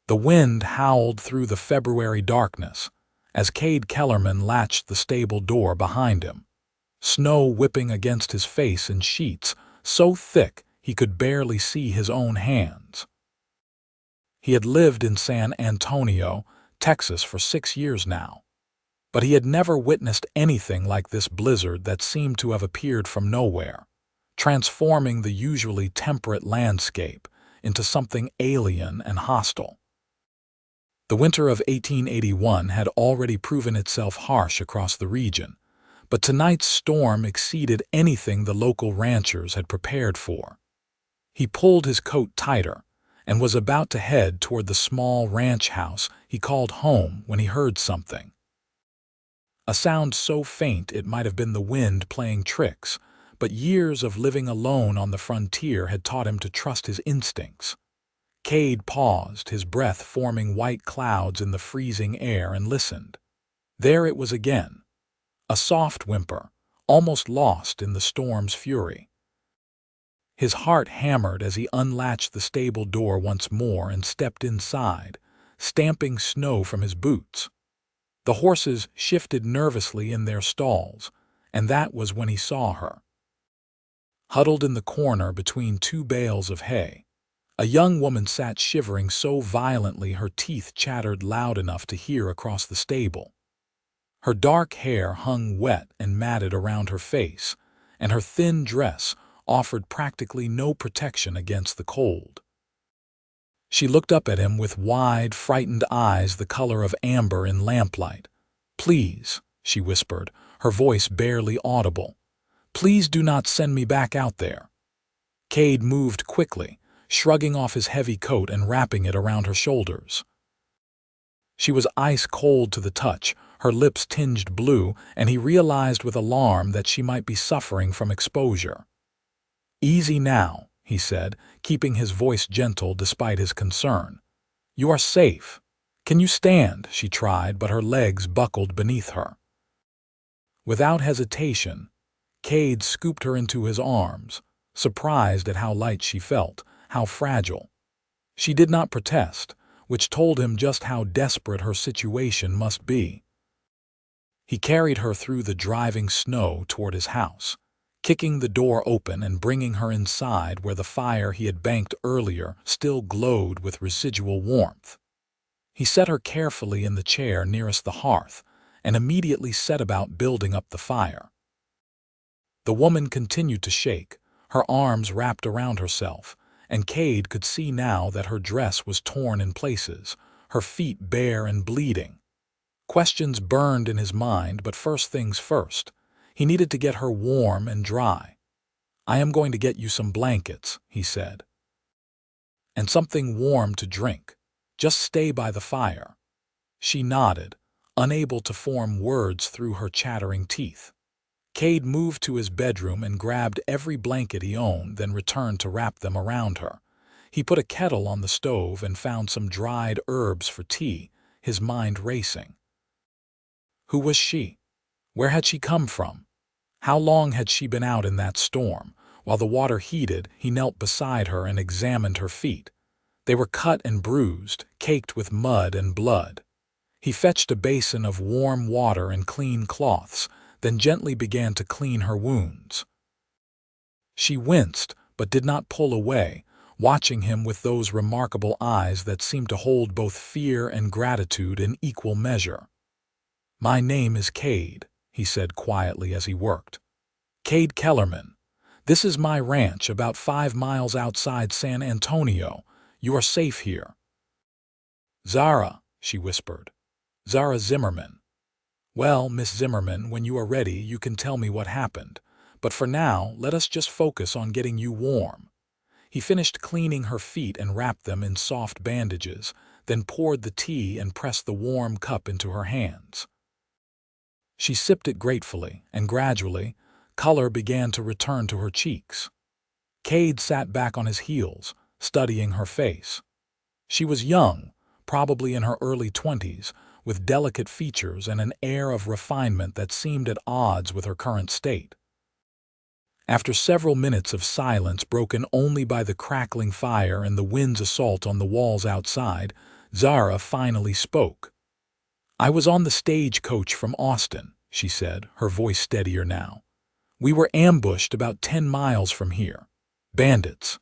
The wind howled through the February darkness as Kade Kellerman latched the stable door behind him, snow whipping against his face in sheets so thick he could barely see his own hands. He had lived in San Antonio, Texas for 6 years now, but he had never witnessed anything like this blizzard that seemed to have appeared from nowhere, transforming the usually temperate landscape into something alien and hostile. The winter of 1881 had already proven itself harsh across the region, but tonight's storm exceeded anything the local ranchers had prepared for. He pulled his coat tighter and was about to head toward the small ranch house he called home when he heard something. A sound so faint it might have been the wind playing tricks, but years of living alone on the frontier had taught him to trust his instincts. Kade paused, his breath forming white clouds in the freezing air, and listened. There it was again, a soft whimper, almost lost in the storm's fury. His heart hammered as he unlatched the stable door once more and stepped inside, stamping snow from his boots. The horses shifted nervously in their stalls, and that was when he saw her. Huddled in the corner between 2 bales of hay, a young woman sat shivering so violently her teeth chattered loud enough to hear across the stable. Her dark hair hung wet and matted around her face, and her thin dress offered practically no protection against the cold. She looked up at him with wide, frightened eyes the color of amber in lamplight. "Please," she whispered, her voice barely audible. "Please do not send me back out there." Kade moved quickly, shrugging off his heavy coat and wrapping it around her shoulders. She was ice-cold to the touch, her lips tinged blue, and he realized with alarm that she might be suffering from exposure. "Easy now," he said, keeping his voice gentle despite his concern. "You are safe. Can you stand?" she tried, but her legs buckled beneath her. Without hesitation, Kade scooped her into his arms, surprised at how light she felt, how fragile. She did not protest, which told him just how desperate her situation must be. He carried her through the driving snow toward his house, kicking the door open and bringing her inside where the fire he had banked earlier still glowed with residual warmth. He set her carefully in the chair nearest the hearth and immediately set about building up the fire. The woman continued to shake, her arms wrapped around herself, and Kade could see now that her dress was torn in places, her feet bare and bleeding. Questions burned in his mind, but first things first. He needed to get her warm and dry. "I am going to get you some blankets," he said. "And something warm to drink. Just stay by the fire." She nodded, unable to form words through her chattering teeth. Kade moved to his bedroom and grabbed every blanket he owned, then returned to wrap them around her. He put a kettle on the stove and found some dried herbs for tea, his mind racing. Who was she? Where had she come from? How long had she been out in that storm? While the water heated, he knelt beside her and examined her feet. They were cut and bruised, caked with mud and blood. He fetched a basin of warm water and clean cloths, then gently began to clean her wounds. She winced, but did not pull away, watching him with those remarkable eyes that seemed to hold both fear and gratitude in equal measure. "My name is Kade," he said quietly as he worked. "Kade Kellerman. This is my ranch about 5 miles outside San Antonio. You are safe here." "Zara," she whispered. "Zara Zimmerman. Well, Miss Zimmerman, when you are ready, you can tell me what happened. But for now, let us just focus on getting you warm." He finished cleaning her feet and wrapped them in soft bandages, then poured the tea and pressed the warm cup into her hands. She sipped it gratefully, and gradually, color began to return to her cheeks. Kade sat back on his heels, studying her face. She was young, probably in her early 20s, with delicate features and an air of refinement that seemed at odds with her current state. After several minutes of silence broken only by the crackling fire and the wind's assault on the walls outside, Zara finally spoke. "I was on the stagecoach from Austin," she said, her voice steadier now. "We were ambushed about 10 miles from here. Bandits.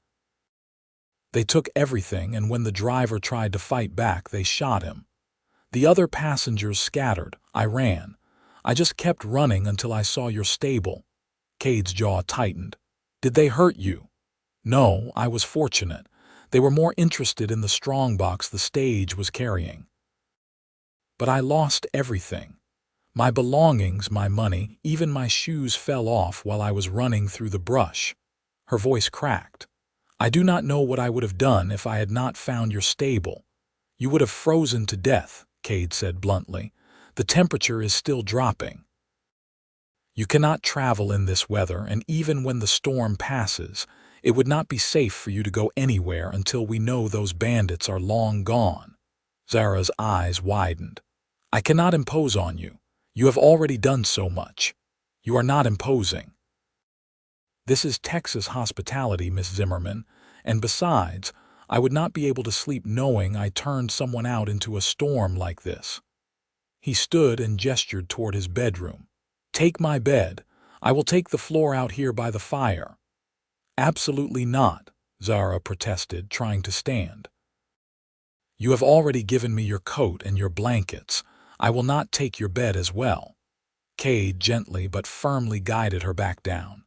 They took everything, and when the driver tried to fight back, they shot him. The other passengers scattered. I ran. I just kept running until I saw your stable." Cade's jaw tightened. "Did they hurt you?" "No, I was fortunate. They were more interested in the strongbox the stage was carrying. But I lost everything. My belongings, my money, even my shoes fell off while I was running through the brush." Her voice cracked. "I do not know what I would have done if I had not found your stable." "You would have frozen to death," Cade said bluntly. "The temperature is still dropping. You cannot travel in this weather, and even when the storm passes, it would not be safe for you to go anywhere until we know those bandits are long gone." Zara's eyes widened. "I cannot impose on you. You have already done so much. You are not imposing. This is Texas hospitality, Miss Zimmerman, and besides, I would not be able to sleep knowing I turned someone out into a storm like this." He stood and gestured toward his bedroom. "Take my bed. I will take the floor out here by the fire." "Absolutely not," Zara protested, trying to stand. "You have already given me your coat and your blankets. I will not take your bed as well." Cade gently but firmly guided her back down.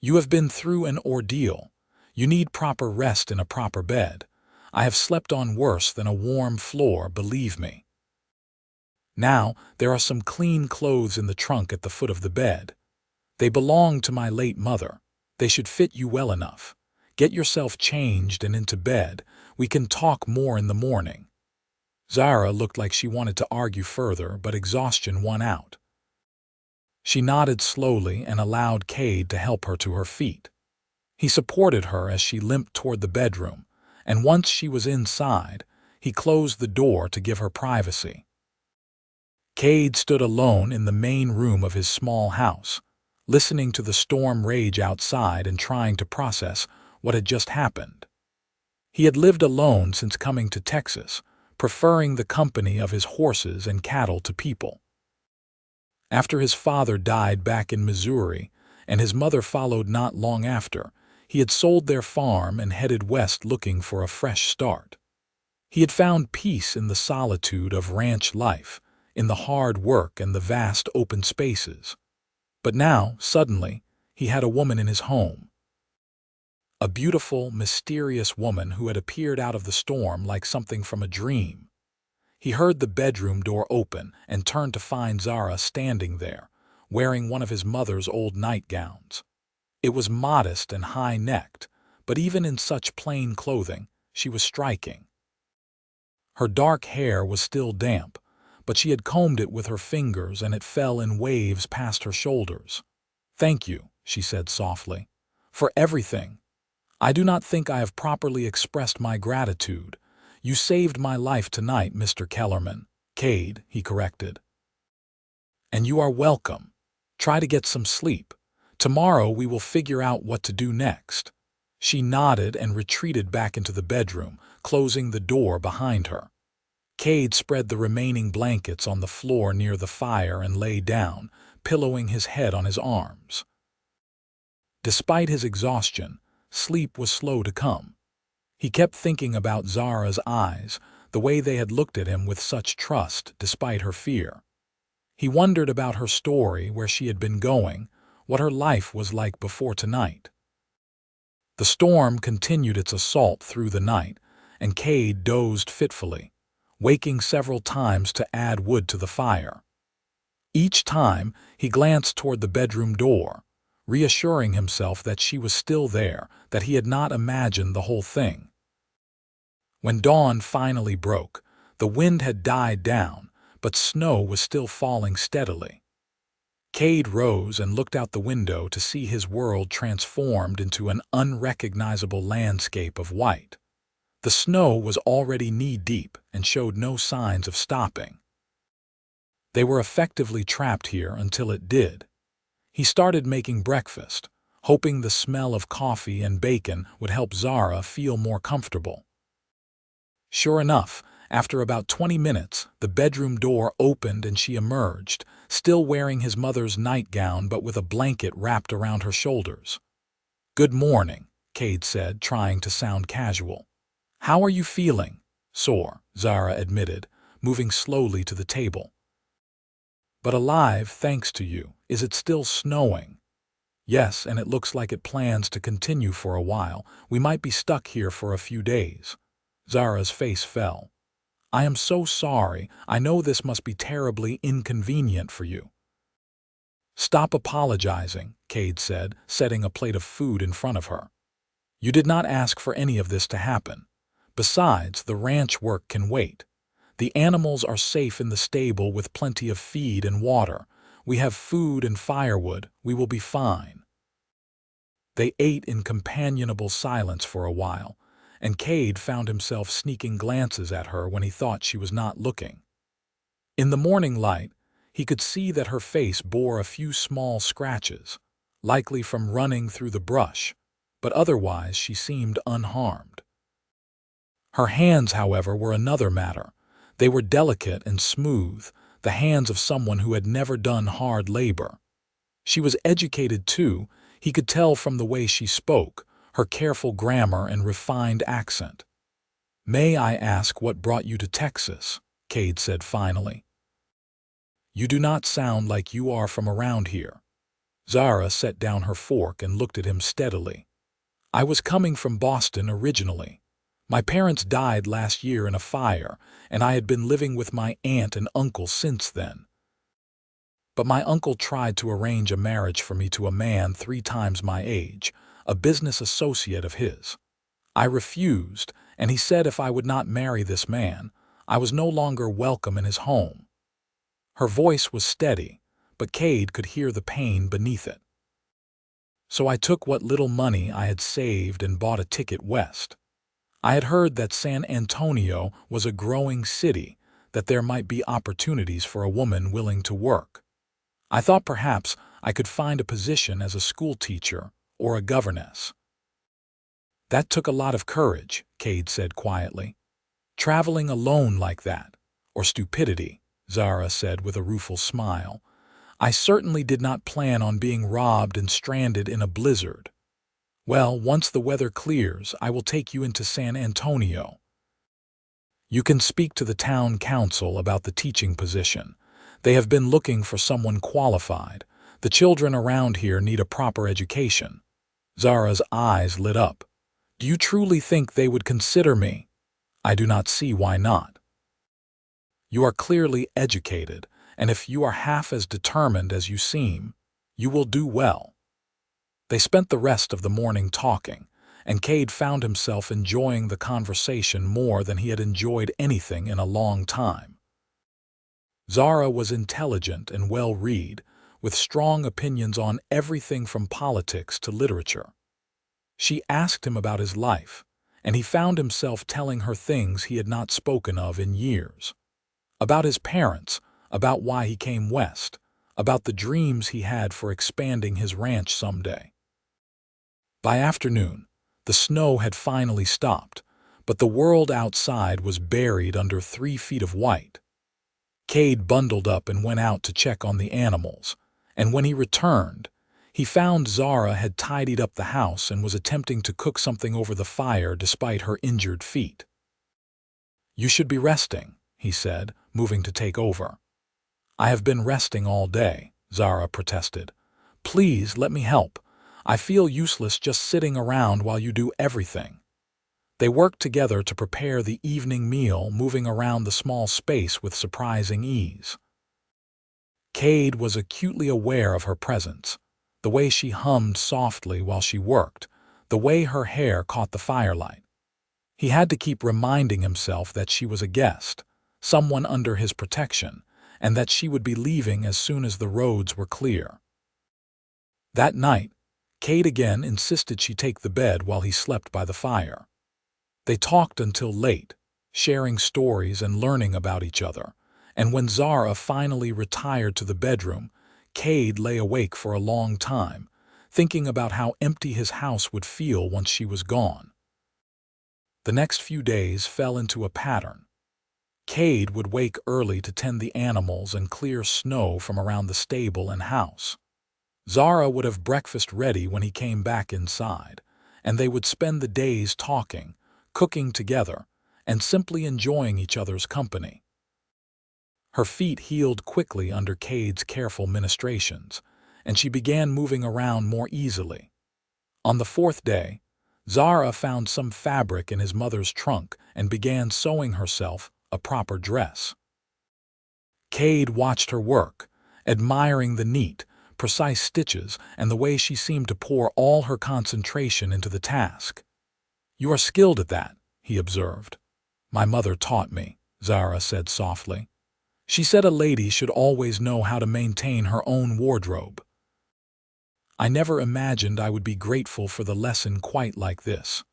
"You have been through an ordeal. You need proper rest in a proper bed. I have slept on worse than a warm floor, believe me. Now, there are some clean clothes in the trunk at the foot of the bed. They belong to my late mother. They should fit you well enough. Get yourself changed and into bed. We can talk more in the morning." Zara looked like she wanted to argue further, but exhaustion won out. She nodded slowly and allowed Cade to help her to her feet. He supported her as she limped toward the bedroom, and once she was inside, he closed the door to give her privacy. Cade stood alone in the main room of his small house, listening to the storm rage outside and trying to process what had just happened. He had lived alone since coming to Texas, preferring the company of his horses and cattle to people. After his father died back in Missouri, and his mother followed not long after, he had sold their farm and headed west looking for a fresh start. He had found peace in the solitude of ranch life, in the hard work and the vast open spaces. But now, suddenly, he had a woman in his home. A beautiful, mysterious woman who had appeared out of the storm like something from a dream. He heard the bedroom door open and turned to find Zara standing there, wearing one of his mother's old nightgowns. It was modest and high-necked, but even in such plain clothing, she was striking. Her dark hair was still damp, but she had combed it with her fingers and it fell in waves past her shoulders. "Thank you," she said softly, "for everything. I do not think I have properly expressed my gratitude. You saved my life tonight, Mr. Kellerman." "Cade," he corrected. "And you are welcome. Try to get some sleep. Tomorrow we will figure out what to do next." She nodded and retreated back into the bedroom, closing the door behind her. Cade spread the remaining blankets on the floor near the fire and lay down, pillowing his head on his arms. Despite his exhaustion, sleep was slow to come. He kept thinking about Zara's eyes, the way they had looked at him with such trust despite her fear. He wondered about her story, where she had been going, what her life was like before tonight. The storm continued its assault through the night, and Cade dozed fitfully, waking several times to add wood to the fire. Each time, he glanced toward the bedroom door, reassuring himself that she was still there, that he had not imagined the whole thing. When dawn finally broke, the wind had died down, but snow was still falling steadily. Cade rose and looked out the window to see his world transformed into an unrecognizable landscape of white. The snow was already knee-deep and showed no signs of stopping. They were effectively trapped here until it did. He started making breakfast, hoping the smell of coffee and bacon would help Zara feel more comfortable. Sure enough, After about 20 minutes, the bedroom door opened and she emerged, still wearing his mother's nightgown but with a blanket wrapped around her shoulders. "Good morning," Kade said, trying to sound casual. "How are you feeling?" "Sore," Zara admitted, moving slowly to the table. "But alive, thanks to you. Is it still snowing?" "Yes, and it looks like it plans to continue for a while. We might be stuck here for a few days." Zara's face fell. "I am so sorry. I know this must be terribly inconvenient for you." "Stop apologizing," Kade said, setting a plate of food in front of her. "You did not ask for any of this to happen. Besides, the ranch work can wait. The animals are safe in the stable with plenty of feed and water. We have food and firewood. We will be fine." They ate in companionable silence for a while, and Kade found himself sneaking glances at her when he thought she was not looking. In the morning light, he could see that her face bore a few small scratches, likely from running through the brush, but otherwise she seemed unharmed. Her hands, however, were another matter. They were delicate and smooth, the hands of someone who had never done hard labor. She was educated too, he could tell from the way she spoke, her careful grammar and refined accent. "May I ask what brought you to Texas?" Kade said finally. "You do not sound like you are from around here." Zara set down her fork and looked at him steadily. "I was coming from Boston originally. My parents died last year in a fire, and I had been living with my aunt and uncle since then. But my uncle tried to arrange a marriage for me to a man 3 times my age, a business associate of his. I refused, and he said if I would not marry this man, I was no longer welcome in his home." Her voice was steady, but Kade could hear the pain beneath it. "So I took what little money I had saved and bought a ticket west. I had heard that San Antonio was a growing city, that there might be opportunities for a woman willing to work. I thought perhaps I could find a position as a school teacher or a governess." "That took a lot of courage," Kade said quietly. "Traveling alone like that, or stupidity," Zara said with a rueful smile. "I certainly did not plan on being robbed and stranded in a blizzard. Well, once the weather clears, I will take you into San Antonio. You can speak to the town council about the teaching position. They have been looking for someone qualified. The children around here need a proper education." Zara's eyes lit up. "Do you truly think they would consider me?" "I do not see why not. You are clearly educated, and if you are half as determined as you seem, you will do well." They spent the rest of the morning talking, and Kade found himself enjoying the conversation more than he had enjoyed anything in a long time. Zara was intelligent and well-read, with strong opinions on everything from politics to literature. She asked him about his life, and he found himself telling her things he had not spoken of in years. About his parents, about why he came west, about the dreams he had for expanding his ranch someday. By afternoon, the snow had finally stopped, but the world outside was buried under 3 feet of white. Kade bundled up and went out to check on the animals, and when he returned, he found Zara had tidied up the house and was attempting to cook something over the fire despite her injured feet. "You should be resting," he said, moving to take over. "I have been resting all day," Zara protested. "Please let me help. I feel useless just sitting around while you do everything." They worked together to prepare the evening meal, moving around the small space with surprising ease. Kade was acutely aware of her presence, the way she hummed softly while she worked, the way her hair caught the firelight. He had to keep reminding himself that she was a guest, someone under his protection, and that she would be leaving as soon as the roads were clear. That night, Kade again insisted she take the bed while he slept by the fire. They talked until late, sharing stories and learning about each other, and when Zara finally retired to the bedroom, Kade lay awake for a long time, thinking about how empty his house would feel once she was gone. The next few days fell into a pattern. Cade would wake early to tend the animals and clear snow from around the stable and house. Zara would have breakfast ready when he came back inside, and they would spend the days talking, cooking together, and simply enjoying each other's company. Her feet healed quickly under Cade's careful ministrations, and she began moving around more easily. On the fourth day, Zara found some fabric in his mother's trunk and began sewing herself a proper dress. Cade watched her work, admiring the neat, precise stitches and the way she seemed to pour all her concentration into the task. "You are skilled at that," he observed. "My mother taught me," Zara said softly. "She said a lady should always know how to maintain her own wardrobe." "I never imagined I would be grateful for the lesson quite like this."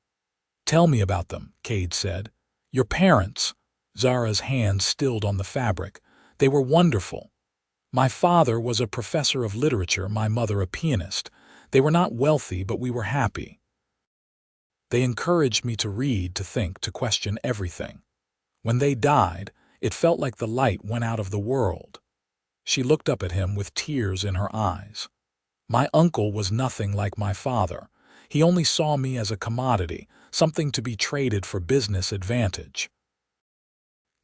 "Tell me about them," Cade said. "Your parents." Zara's hands stilled on the fabric. "They were wonderful. My father was a professor of literature, my mother a pianist. They were not wealthy, but we were happy. They encouraged me to read, to think, to question everything. When they died, it felt like the light went out of the world." She looked up at him with tears in her eyes. "My uncle was nothing like my father. He only saw me as a commodity, something to be traded for business advantage."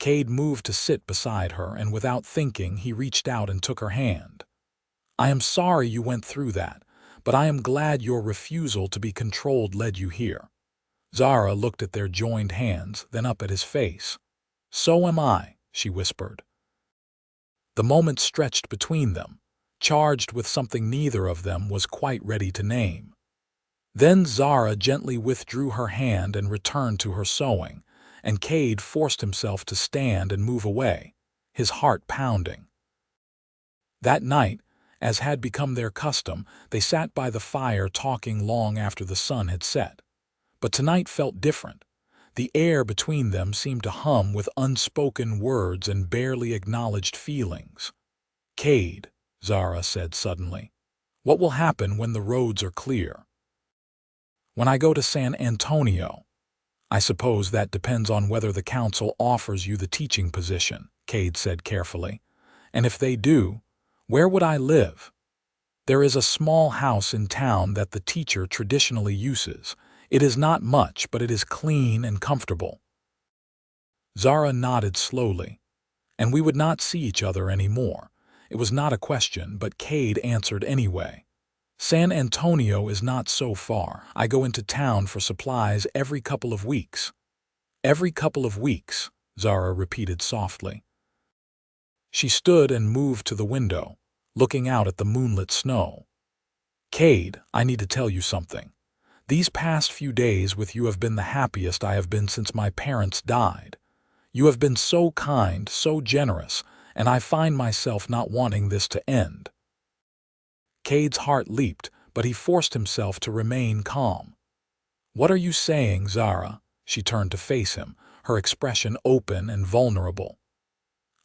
Cade moved to sit beside her, and without thinking, he reached out and took her hand. "I am sorry you went through that, but I am glad your refusal to be controlled led you here." Zara looked at their joined hands, then up at his face. "So am I," she whispered. The moment stretched between them, charged with something neither of them was quite ready to name. Then Zara gently withdrew her hand and returned to her sewing, and Cade forced himself to stand and move away, his heart pounding. That night, as had become their custom, they sat by the fire talking long after the sun had set. But tonight felt different. The air between them seemed to hum with unspoken words and barely acknowledged feelings. "Cade," Zara said suddenly, "what will happen when the roads are clear?" "When I go to San Antonio." "I suppose that depends on whether the council offers you the teaching position," Cade said carefully. "And if they do, where would I live?" "There is a small house in town that the teacher traditionally uses. It is not much, but it is clean and comfortable." Zara nodded slowly. "And we would not see each other anymore." It was not a question, but Cade answered anyway. "San Antonio is not so far. I go into town for supplies every couple of weeks." "Every couple of weeks," Zara repeated softly. She stood and moved to the window, looking out at the moonlit snow. "Cade, I need to tell you something. These past few days with you have been the happiest I have been since my parents died. You have been so kind, so generous, and I find myself not wanting this to end." Cade's heart leaped, but he forced himself to remain calm. "What are you saying, Zara?" She turned to face him, her expression open and vulnerable.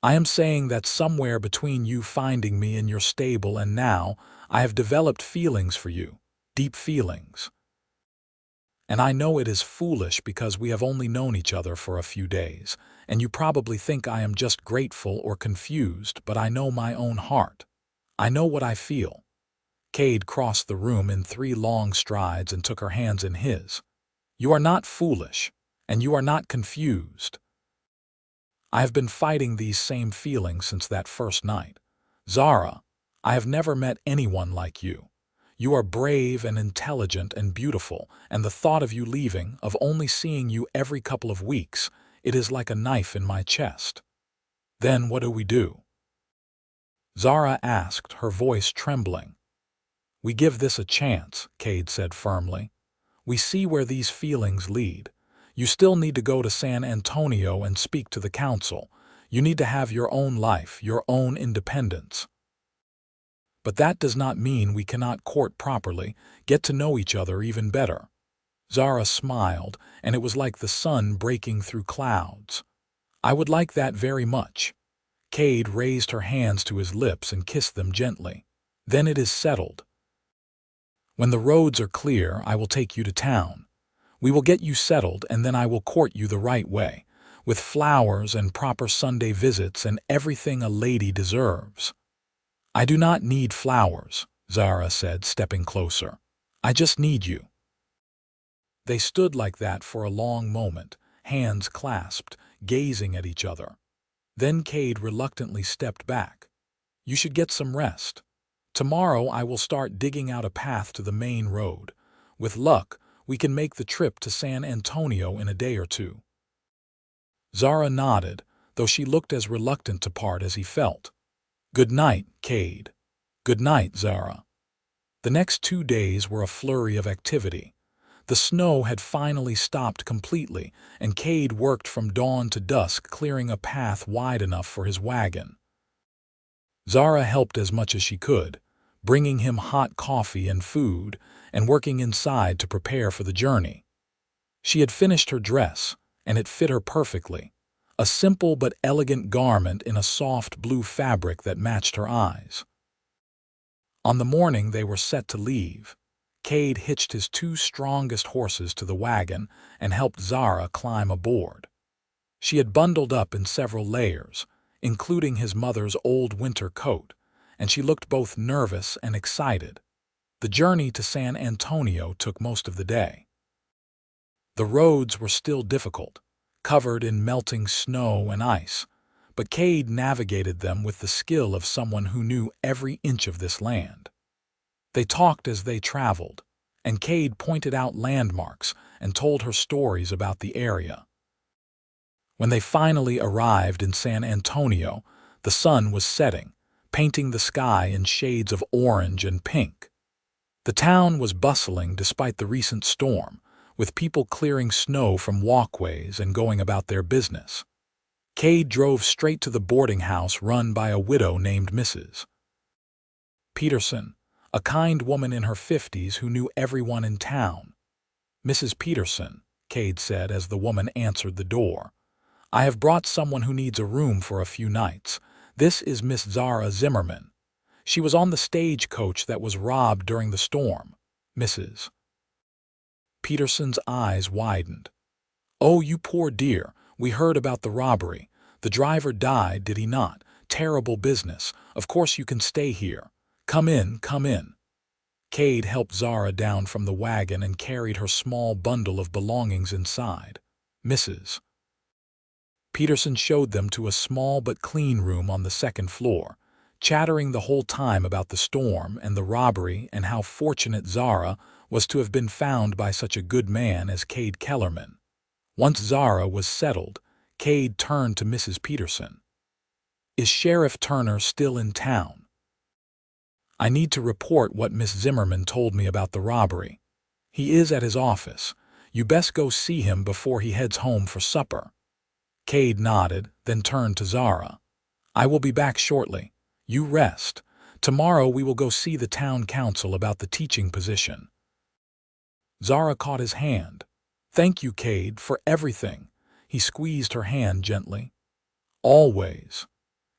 "I am saying that somewhere between you finding me in your stable and now, I have developed feelings for you, deep feelings. And I know it is foolish because we have only known each other for a few days, and you probably think I am just grateful or confused, but I know my own heart. I know what I feel." Cade crossed the room in 3 long strides and took her hands in his. "You are not foolish, and you are not confused. I have been fighting these same feelings since that first night. Zara, I have never met anyone like you. You are brave and intelligent and beautiful, and the thought of you leaving, of only seeing you every couple of weeks, it is like a knife in my chest." "Then what do we do?" Zara asked, her voice trembling. "We give this a chance," Cade said firmly. "We see where these feelings lead. You still need to go to San Antonio and speak to the council. You need to have your own life, your own independence. But that does not mean we cannot court properly, get to know each other even better." Zara smiled, and it was like the sun breaking through clouds. "I would like that very much." Cade raised her hands to his lips and kissed them gently. "Then it is settled. When the roads are clear, I will take you to town. We will get you settled, and then I will court you the right way. with flowers and proper Sunday visits and everything a lady deserves. "I do not need flowers," Zara said, stepping closer. "I just need you." They stood like that for a long moment, hands clasped, gazing at each other. Then Kade reluctantly stepped back. "You should get some rest. Tomorrow I will start digging out a path to the main road. With luck, we can make the trip to San Antonio in a day or two." Zara nodded, though she looked as reluctant to part as he felt. "Good night, Kade." "Good night, Zara." The next 2 days were a flurry of activity. The snow had finally stopped completely, and Kade worked from dawn to dusk, clearing a path wide enough for his wagon. Zara helped as much as she could, bringing him hot coffee and food, and working inside to prepare for the journey. She had finished her dress, and it fit her perfectly, a simple but elegant garment in a soft blue fabric that matched her eyes. On the morning they were set to leave, Kade hitched his 2 strongest horses to the wagon and helped Zara climb aboard. She had bundled up in several layers, including his mother's old winter coat, and she looked both nervous and excited. The journey to San Antonio took most of the day. The roads were still difficult, covered in melting snow and ice, but Kade navigated them with the skill of someone who knew every inch of this land. They talked as they traveled, and Kade pointed out landmarks and told her stories about the area. When they finally arrived in San Antonio, the sun was setting, painting the sky in shades of orange and pink. The town was bustling despite the recent storm, with people clearing snow from walkways and going about their business. Kade drove straight to the boarding house run by a widow named Mrs. Peterson, a kind woman in her 50s who knew everyone in town. "Mrs. Peterson," Kade said as the woman answered the door, "I have brought someone who needs a room for a few nights. This is Miss Zara Zimmerman. She was on the stagecoach that was robbed during the storm." Mrs. Peterson's eyes widened. "Oh, you poor dear, we heard about the robbery. The driver died, did he not? Terrible business. Of course you can stay here. Come in, come in." Kade helped Zara down from the wagon and carried her small bundle of belongings inside. Mrs. Peterson showed them to a small but clean room on the second floor, chattering the whole time about the storm and the robbery and how fortunate Zara was to have been found by such a good man as Kade Kellerman. Once Zara was settled, Kade turned to Mrs. Peterson. "Is Sheriff Turner still in town? I need to report what Miss Zimmerman told me about the robbery. He is at his office. You best go see him before he heads home for supper." Kade nodded, then turned to Zara. "I will be back shortly. You rest. Tomorrow we will go see the town council about the teaching position." Zara caught his hand. "Thank you, Kade, for everything." He squeezed her hand gently. "Always."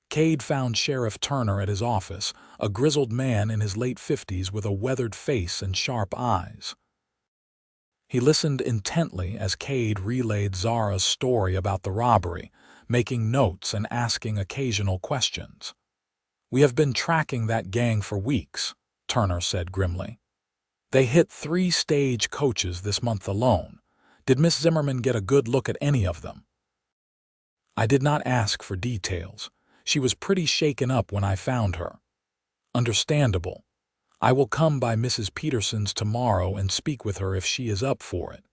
Kade found Sheriff Turner at his office, a grizzled man in his late 50s with a weathered face and sharp eyes. He listened intently as Kade relayed Zara's story about the robbery, making notes and asking occasional questions. "We have been tracking that gang for weeks," Turner said grimly. "They hit 3 stage coaches this month alone. Did Miss Zimmerman get a good look at any of them?" "I did not ask for details. She was pretty shaken up when I found her." "Understandable. I will come by Mrs. Peterson's tomorrow and speak with her if she is up for it.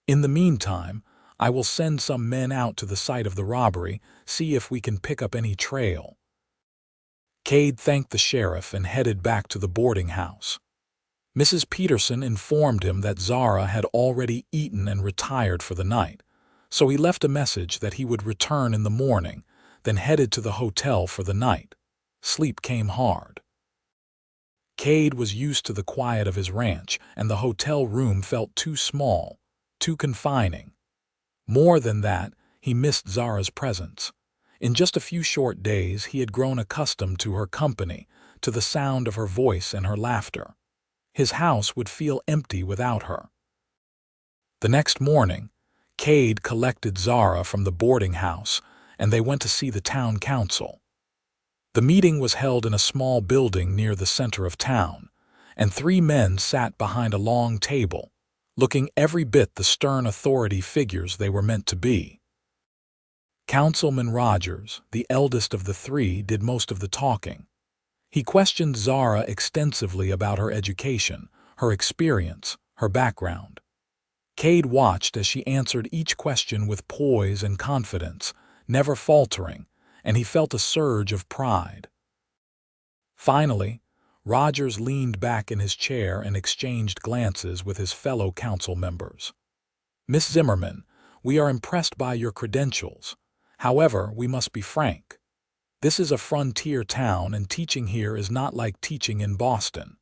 In the meantime, I will send some men out to the site of the robbery, see if we can pick up any trail." Kade thanked the sheriff and headed back to the boarding house. Mrs. Peterson informed him that Zara had already eaten and retired for the night, so he left a message that he would return in the morning, then headed to the hotel for the night. Sleep came hard. Kade was used to the quiet of his ranch, and the hotel room felt too small, too confining. More than that, he missed Zara's presence. In just a few short days, he had grown accustomed to her company, to the sound of her voice and her laughter. His house would feel empty without her. The next morning, Kade collected Zara from the boarding house, and they went to see the town council. The meeting was held in a small building near the center of town, and three men sat behind a long table, looking every bit the stern authority figures they were meant to be. Councilman Rogers, the eldest of the three, did most of the talking. He questioned Zara extensively about her education, her experience, her background. Kade watched as she answered each question with poise and confidence, never faltering, and he felt a surge of pride. Finally, Rogers leaned back in his chair and exchanged glances with his fellow council members. "Miss Zimmerman, we are impressed by your credentials. However, we must be frank. This is a frontier town, and teaching here is not like teaching in Boston.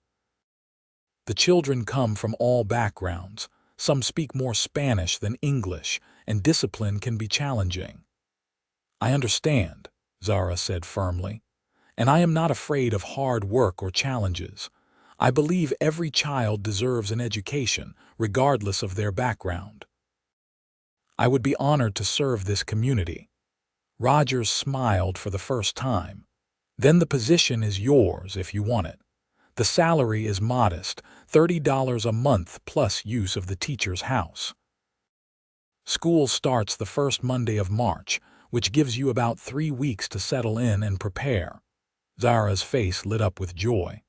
The children come from all backgrounds. Some speak more Spanish than English, and discipline can be challenging." "I understand," Zara said firmly, "and I am not afraid of hard work or challenges. I believe every child deserves an education, regardless of their background. I would be honored to serve this community." Rogers smiled for the first time. "Then the position is yours if you want it. The salary is modest, $30 a month plus use of the teacher's house. School starts the first Monday of March, which gives you about 3 weeks to settle in and prepare." Zara's face lit up with joy.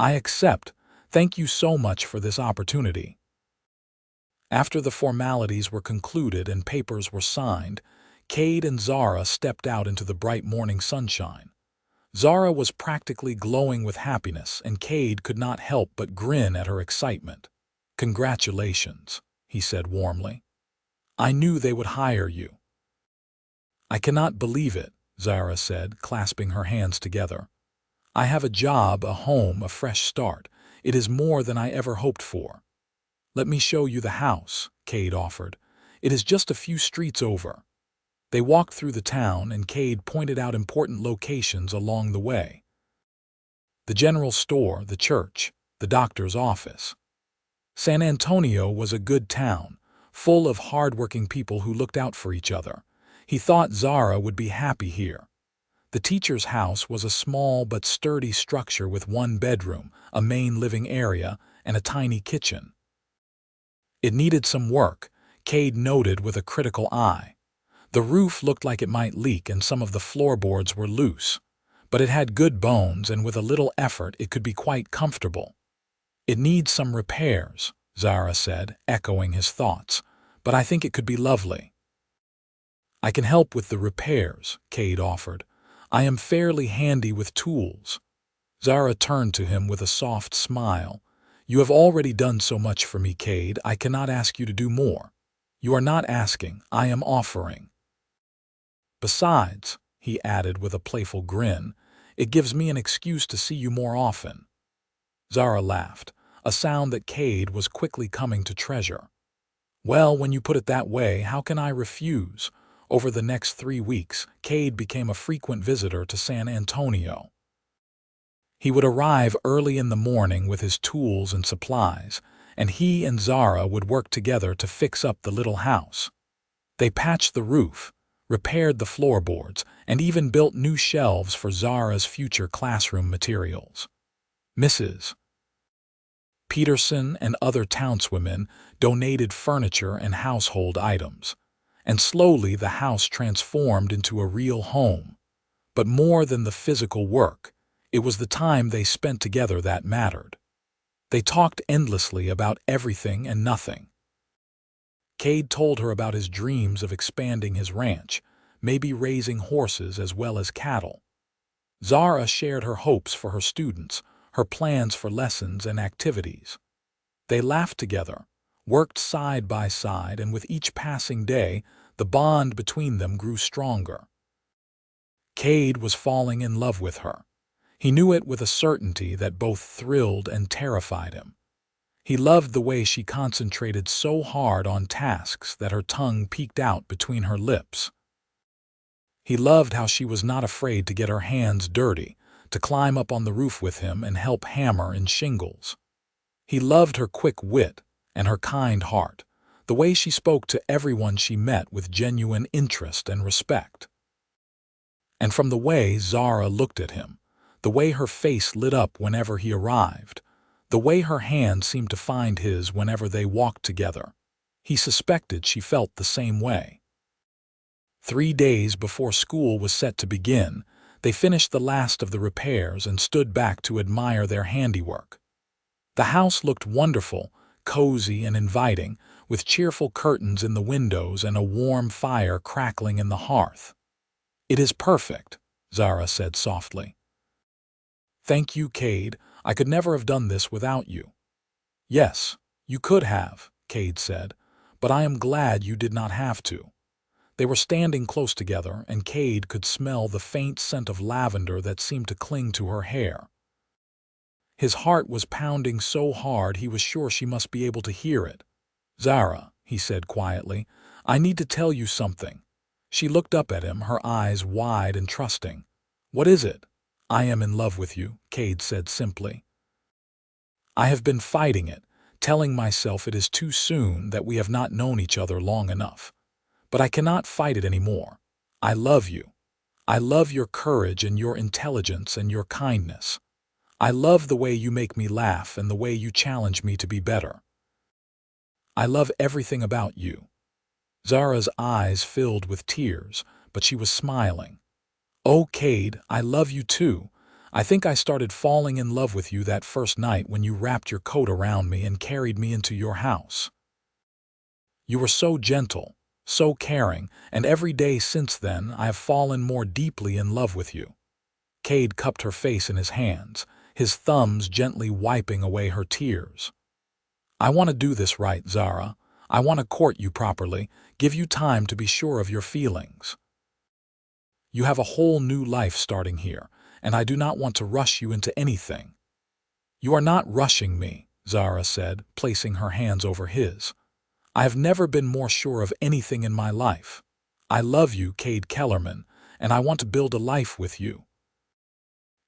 "I accept. Thank you so much for this opportunity." After the formalities were concluded and papers were signed, Kade and Zara stepped out into the bright morning sunshine. Zara was practically glowing with happiness, and Kade could not help but grin at her excitement. "Congratulations," he said warmly. "I knew they would hire you." "I cannot believe it," Zara said, clasping her hands together. "I have a job, a home, a fresh start. It is more than I ever hoped for." "Let me show you the house," Kade offered. "It is just a few streets over." They walked through the town, and Kade pointed out important locations along the way. The general store, the church, the doctor's office. San Antonio was a good town, full of hard-working people who looked out for each other. He thought Zara would be happy here. The teacher's house was a small but sturdy structure with one bedroom, a main living area, and a tiny kitchen. It needed some work, Kade noted with a critical eye. The roof looked like it might leak, and some of the floorboards were loose. But it had good bones, and with a little effort it could be quite comfortable. "It needs some repairs," Zara said, echoing his thoughts, "but I think it could be lovely." "I can help with the repairs," Kade offered. "I am fairly handy with tools." Zara turned to him with a soft smile. "You have already done so much for me, Kade. I cannot ask you to do more." "You are not asking, I am offering. Besides," he added with a playful grin, "it gives me an excuse to see you more often." Zara laughed, a sound that Kade was quickly coming to treasure. "Well, when you put it that way, how can I refuse?" Over the next 3 weeks, Kade became a frequent visitor to San Antonio. He would arrive early in the morning with his tools and supplies, and he and Zara would work together to fix up the little house. They patched the roof, repaired the floorboards, and even built new shelves for Zara's future classroom materials. Mrs. Peterson and other townswomen donated furniture and household items, and slowly the house transformed into a real home. But more than the physical work, it was the time they spent together that mattered. They talked endlessly about everything and nothing. Kade told her about his dreams of expanding his ranch, maybe raising horses as well as cattle. Zara shared her hopes for her students, her plans for lessons and activities. They laughed together, worked side by side, and with each passing day, the bond between them grew stronger. Kade was falling in love with her. He knew it with a certainty that both thrilled and terrified him. He loved the way she concentrated so hard on tasks that her tongue peeked out between her lips. He loved how she was not afraid to get her hands dirty, to climb up on the roof with him and help hammer in shingles. He loved her quick wit and her kind heart, the way she spoke to everyone she met with genuine interest and respect. And from the way Zara looked at him, the way her face lit up whenever he arrived, the way her hand seemed to find his whenever they walked together, he suspected she felt the same way. 3 days before school was set to begin, they finished the last of the repairs and stood back to admire their handiwork. The house looked wonderful, cozy and inviting, with cheerful curtains in the windows and a warm fire crackling in the hearth. "It is perfect," Zara said softly. "Thank you, Kade. I could never have done this without you." "Yes, you could have," Kade said, "but I am glad you did not have to." They were standing close together, and Kade could smell the faint scent of lavender that seemed to cling to her hair. His heart was pounding so hard he was sure she must be able to hear it. "Zara," he said quietly, "I need to tell you something." She looked up at him, her eyes wide and trusting. "What is it?" "I am in love with you," Kade said simply. "I have been fighting it, telling myself it is too soon, that we have not known each other long enough. But I cannot fight it anymore. I love you. I love your courage and your intelligence and your kindness. I love the way you make me laugh and the way you challenge me to be better. I love everything about you." Zara's eyes filled with tears, but she was smiling. "Oh, Kade, I love you too. I think I started falling in love with you that first night when you wrapped your coat around me and carried me into your house. You were so gentle, so caring, and every day since then I have fallen more deeply in love with you." Kade cupped her face in his hands, his thumbs gently wiping away her tears. "I want to do this right, Zara. I want to court you properly, give you time to be sure of your feelings. You have a whole new life starting here, and I do not want to rush you into anything." "You are not rushing me," Zara said, placing her hands over his. "I have never been more sure of anything in my life. I love you, Kade Kellerman, and I want to build a life with you."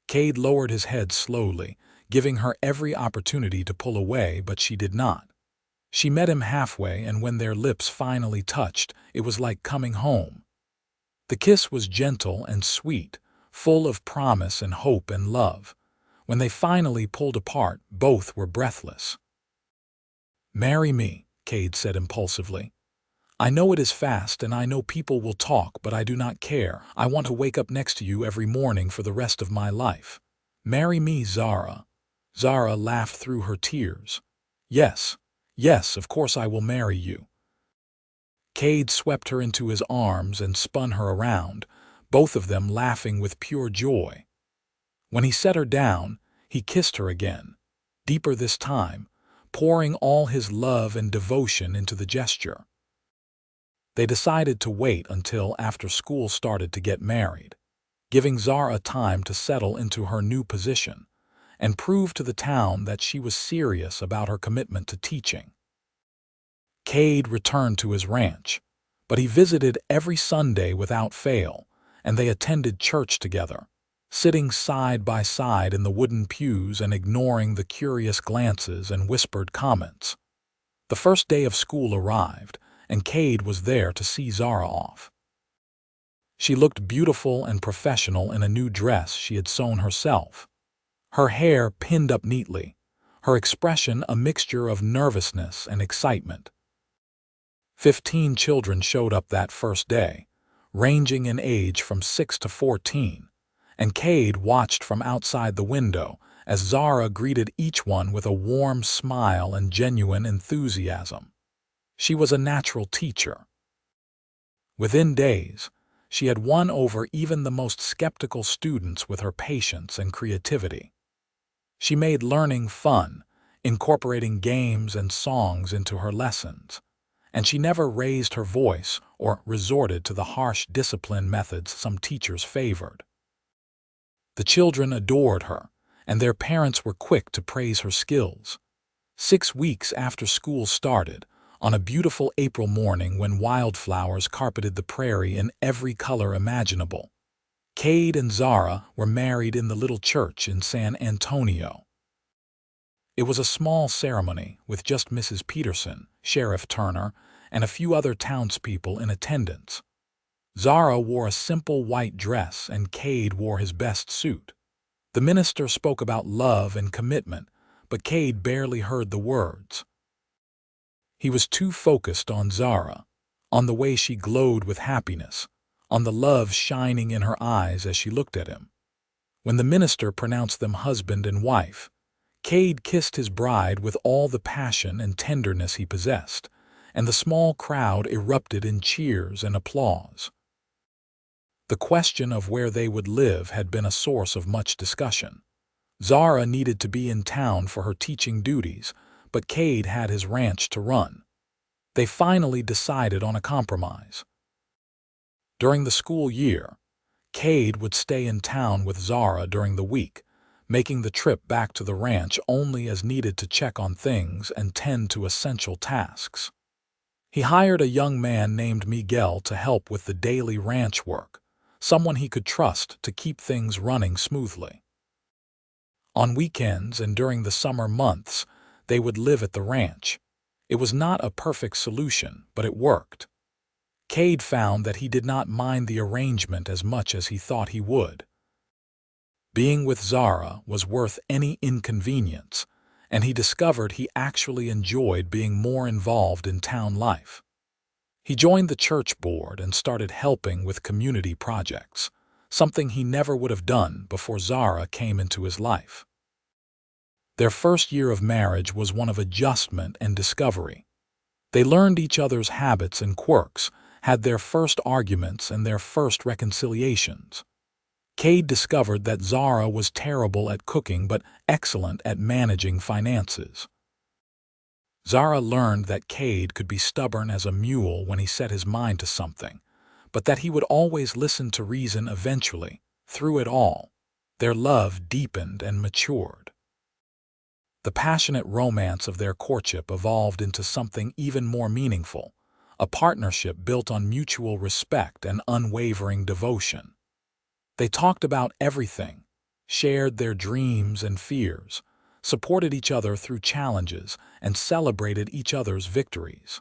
Kade lowered his head slowly, giving her every opportunity to pull away, but she did not. She met him halfway, and when their lips finally touched, it was like coming home. The kiss was gentle and sweet, full of promise and hope and love. When they finally pulled apart, both were breathless. "Marry me," Kade said impulsively. "I know it is fast and I know people will talk, but I do not care. I want to wake up next to you every morning for the rest of my life. Marry me, Zara." Zara laughed through her tears. "Yes, yes, of course I will marry you." Kade swept her into his arms and spun her around, both of them laughing with pure joy. When he set her down, he kissed her again, deeper this time, pouring all his love and devotion into the gesture. They decided to wait until after school started to get married, giving Zara time to settle into her new position and prove to the town that she was serious about her commitment to teaching. Kade returned to his ranch, but he visited every Sunday without fail, and they attended church together, sitting side by side in the wooden pews and ignoring the curious glances and whispered comments. The first day of school arrived, and Kade was there to see Zara off. She looked beautiful and professional in a new dress she had sewn herself, her hair pinned up neatly, her expression a mixture of nervousness and excitement. 15 children showed up that first day, ranging in age from 6 to 14, and Kade watched from outside the window as Zara greeted each one with a warm smile and genuine enthusiasm. She was a natural teacher. Within days, she had won over even the most skeptical students with her patience and creativity. She made learning fun, incorporating games and songs into her lessons, and she never raised her voice or resorted to the harsh discipline methods some teachers favored. The children adored her, and their parents were quick to praise her skills. 6 weeks after school started, on a beautiful April morning when wildflowers carpeted the prairie in every color imaginable, Kade and Zara were married in the little church in San Antonio. It was a small ceremony with just Mrs. Peterson, Sheriff Turner, and a few other townspeople in attendance. Zara wore a simple white dress and Kade wore his best suit. The minister spoke about love and commitment, but Kade barely heard the words. He was too focused on Zara, on the way she glowed with happiness, on the love shining in her eyes as she looked at him. When the minister pronounced them husband and wife, Kade kissed his bride with all the passion and tenderness he possessed, and the small crowd erupted in cheers and applause. The question of where they would live had been a source of much discussion. Zara needed to be in town for her teaching duties, but Kade had his ranch to run. They finally decided on a compromise. During the school year, Kade would stay in town with Zara during the week, making the trip back to the ranch only as needed to check on things and tend to essential tasks. He hired a young man named Miguel to help with the daily ranch work, someone he could trust to keep things running smoothly. On weekends and during the summer months, they would live at the ranch. It was not a perfect solution, but it worked. Kade found that he did not mind the arrangement as much as he thought he would. Being with Zara was worth any inconvenience, and he discovered he actually enjoyed being more involved in town life. He joined the church board and started helping with community projects, something he never would have done before Zara came into his life. Their first year of marriage was one of adjustment and discovery. They learned each other's habits and quirks, had their first arguments and their first reconciliations. Kade discovered that Zara was terrible at cooking but excellent at managing finances. Zara learned that Kade could be stubborn as a mule when he set his mind to something, but that he would always listen to reason eventually. Through it all, their love deepened and matured. The passionate romance of their courtship evolved into something even more meaningful, a partnership built on mutual respect and unwavering devotion. They talked about everything, shared their dreams and fears, supported each other through challenges, and celebrated each other's victories.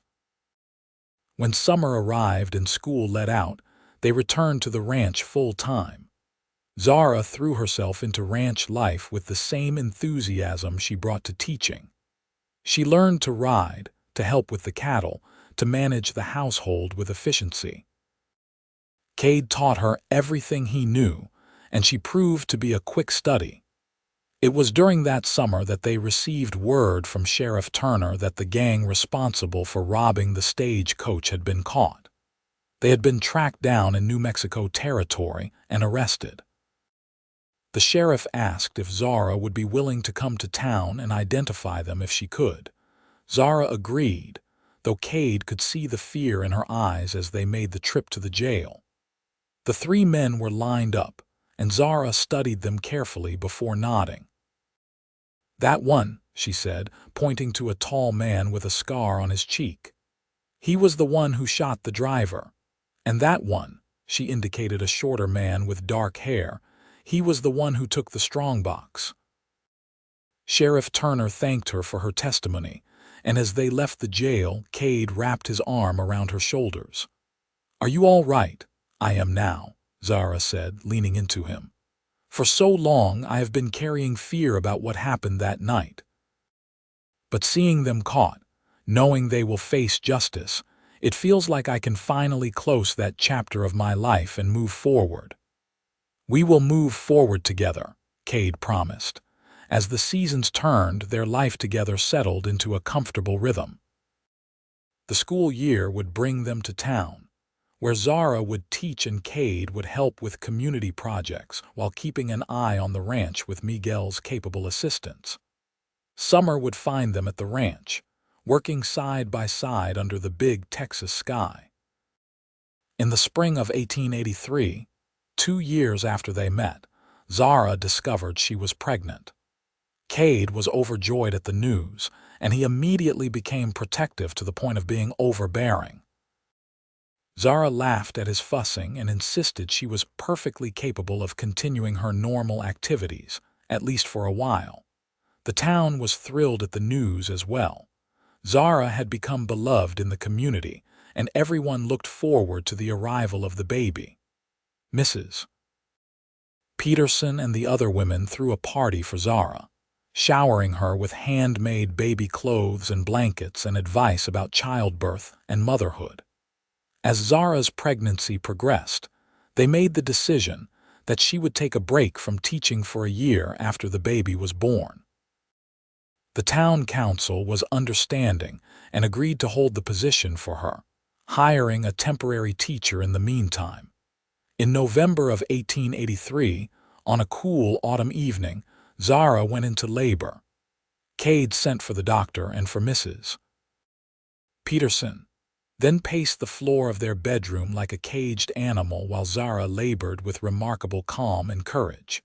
When summer arrived and school let out, they returned to the ranch full-time. Zara threw herself into ranch life with the same enthusiasm she brought to teaching. She learned to ride, to help with the cattle, to manage the household with efficiency. Kade taught her everything he knew, and she proved to be a quick study. It was during that summer that they received word from Sheriff Turner that the gang responsible for robbing the stagecoach had been caught. They had been tracked down in New Mexico territory and arrested. The sheriff asked if Zara would be willing to come to town and identify them if she could. Zara agreed, though Kade could see the fear in her eyes as they made the trip to the jail. The three men were lined up, and Zara studied them carefully before nodding. "That one," she said, pointing to a tall man with a scar on his cheek. "He was the one who shot the driver. And that one," she indicated a shorter man with dark hair, "he was the one who took the strongbox." Sheriff Turner thanked her for her testimony, and as they left the jail, Kade wrapped his arm around her shoulders. "Are you all right?" "I am now," Zara said, leaning into him. "For so long I have been carrying fear about what happened that night. But seeing them caught, knowing they will face justice, it feels like I can finally close that chapter of my life and move forward." "We will move forward together," Kade promised. As the seasons turned, their life together settled into a comfortable rhythm. The school year would bring them to town, where Zara would teach and Kade would help with community projects while keeping an eye on the ranch with Miguel's capable assistance. Summer would find them at the ranch, working side by side under the big Texas sky. In the spring of 1883, 2 years after they met, Zara discovered she was pregnant. Kade was overjoyed at the news, and he immediately became protective to the point of being overbearing. Zara laughed at his fussing and insisted she was perfectly capable of continuing her normal activities, at least for a while. The town was thrilled at the news as well. Zara had become beloved in the community, and everyone looked forward to the arrival of the baby. Mrs. Peterson and the other women threw a party for Zara, showering her with handmade baby clothes and blankets and advice about childbirth and motherhood. As Zara's pregnancy progressed, they made the decision that she would take a break from teaching for a year after the baby was born. The town council was understanding and agreed to hold the position for her, hiring a temporary teacher in the meantime. In November of 1883, on a cool autumn evening, Zara went into labor. Kade sent for the doctor and for Mrs. Peterson, then paced the floor of their bedroom like a caged animal while Zara labored with remarkable calm and courage.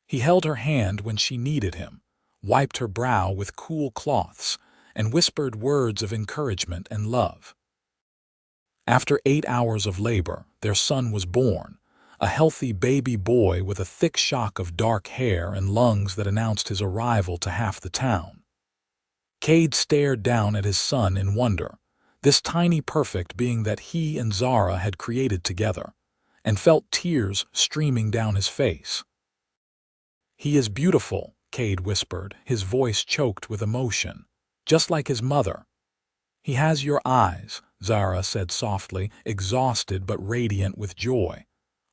He held her hand when she needed him, wiped her brow with cool cloths, and whispered words of encouragement and love. After 8 hours of labor, their son was born, a healthy baby boy with a thick shock of dark hair and lungs that announced his arrival to half the town. Kade stared down at his son in wonder, this tiny perfect being that he and Zara had created together, and felt tears streaming down his face. "He is beautiful," Kade whispered, his voice choked with emotion, "just like his mother." "He has your eyes," Zara said softly, exhausted but radiant with joy.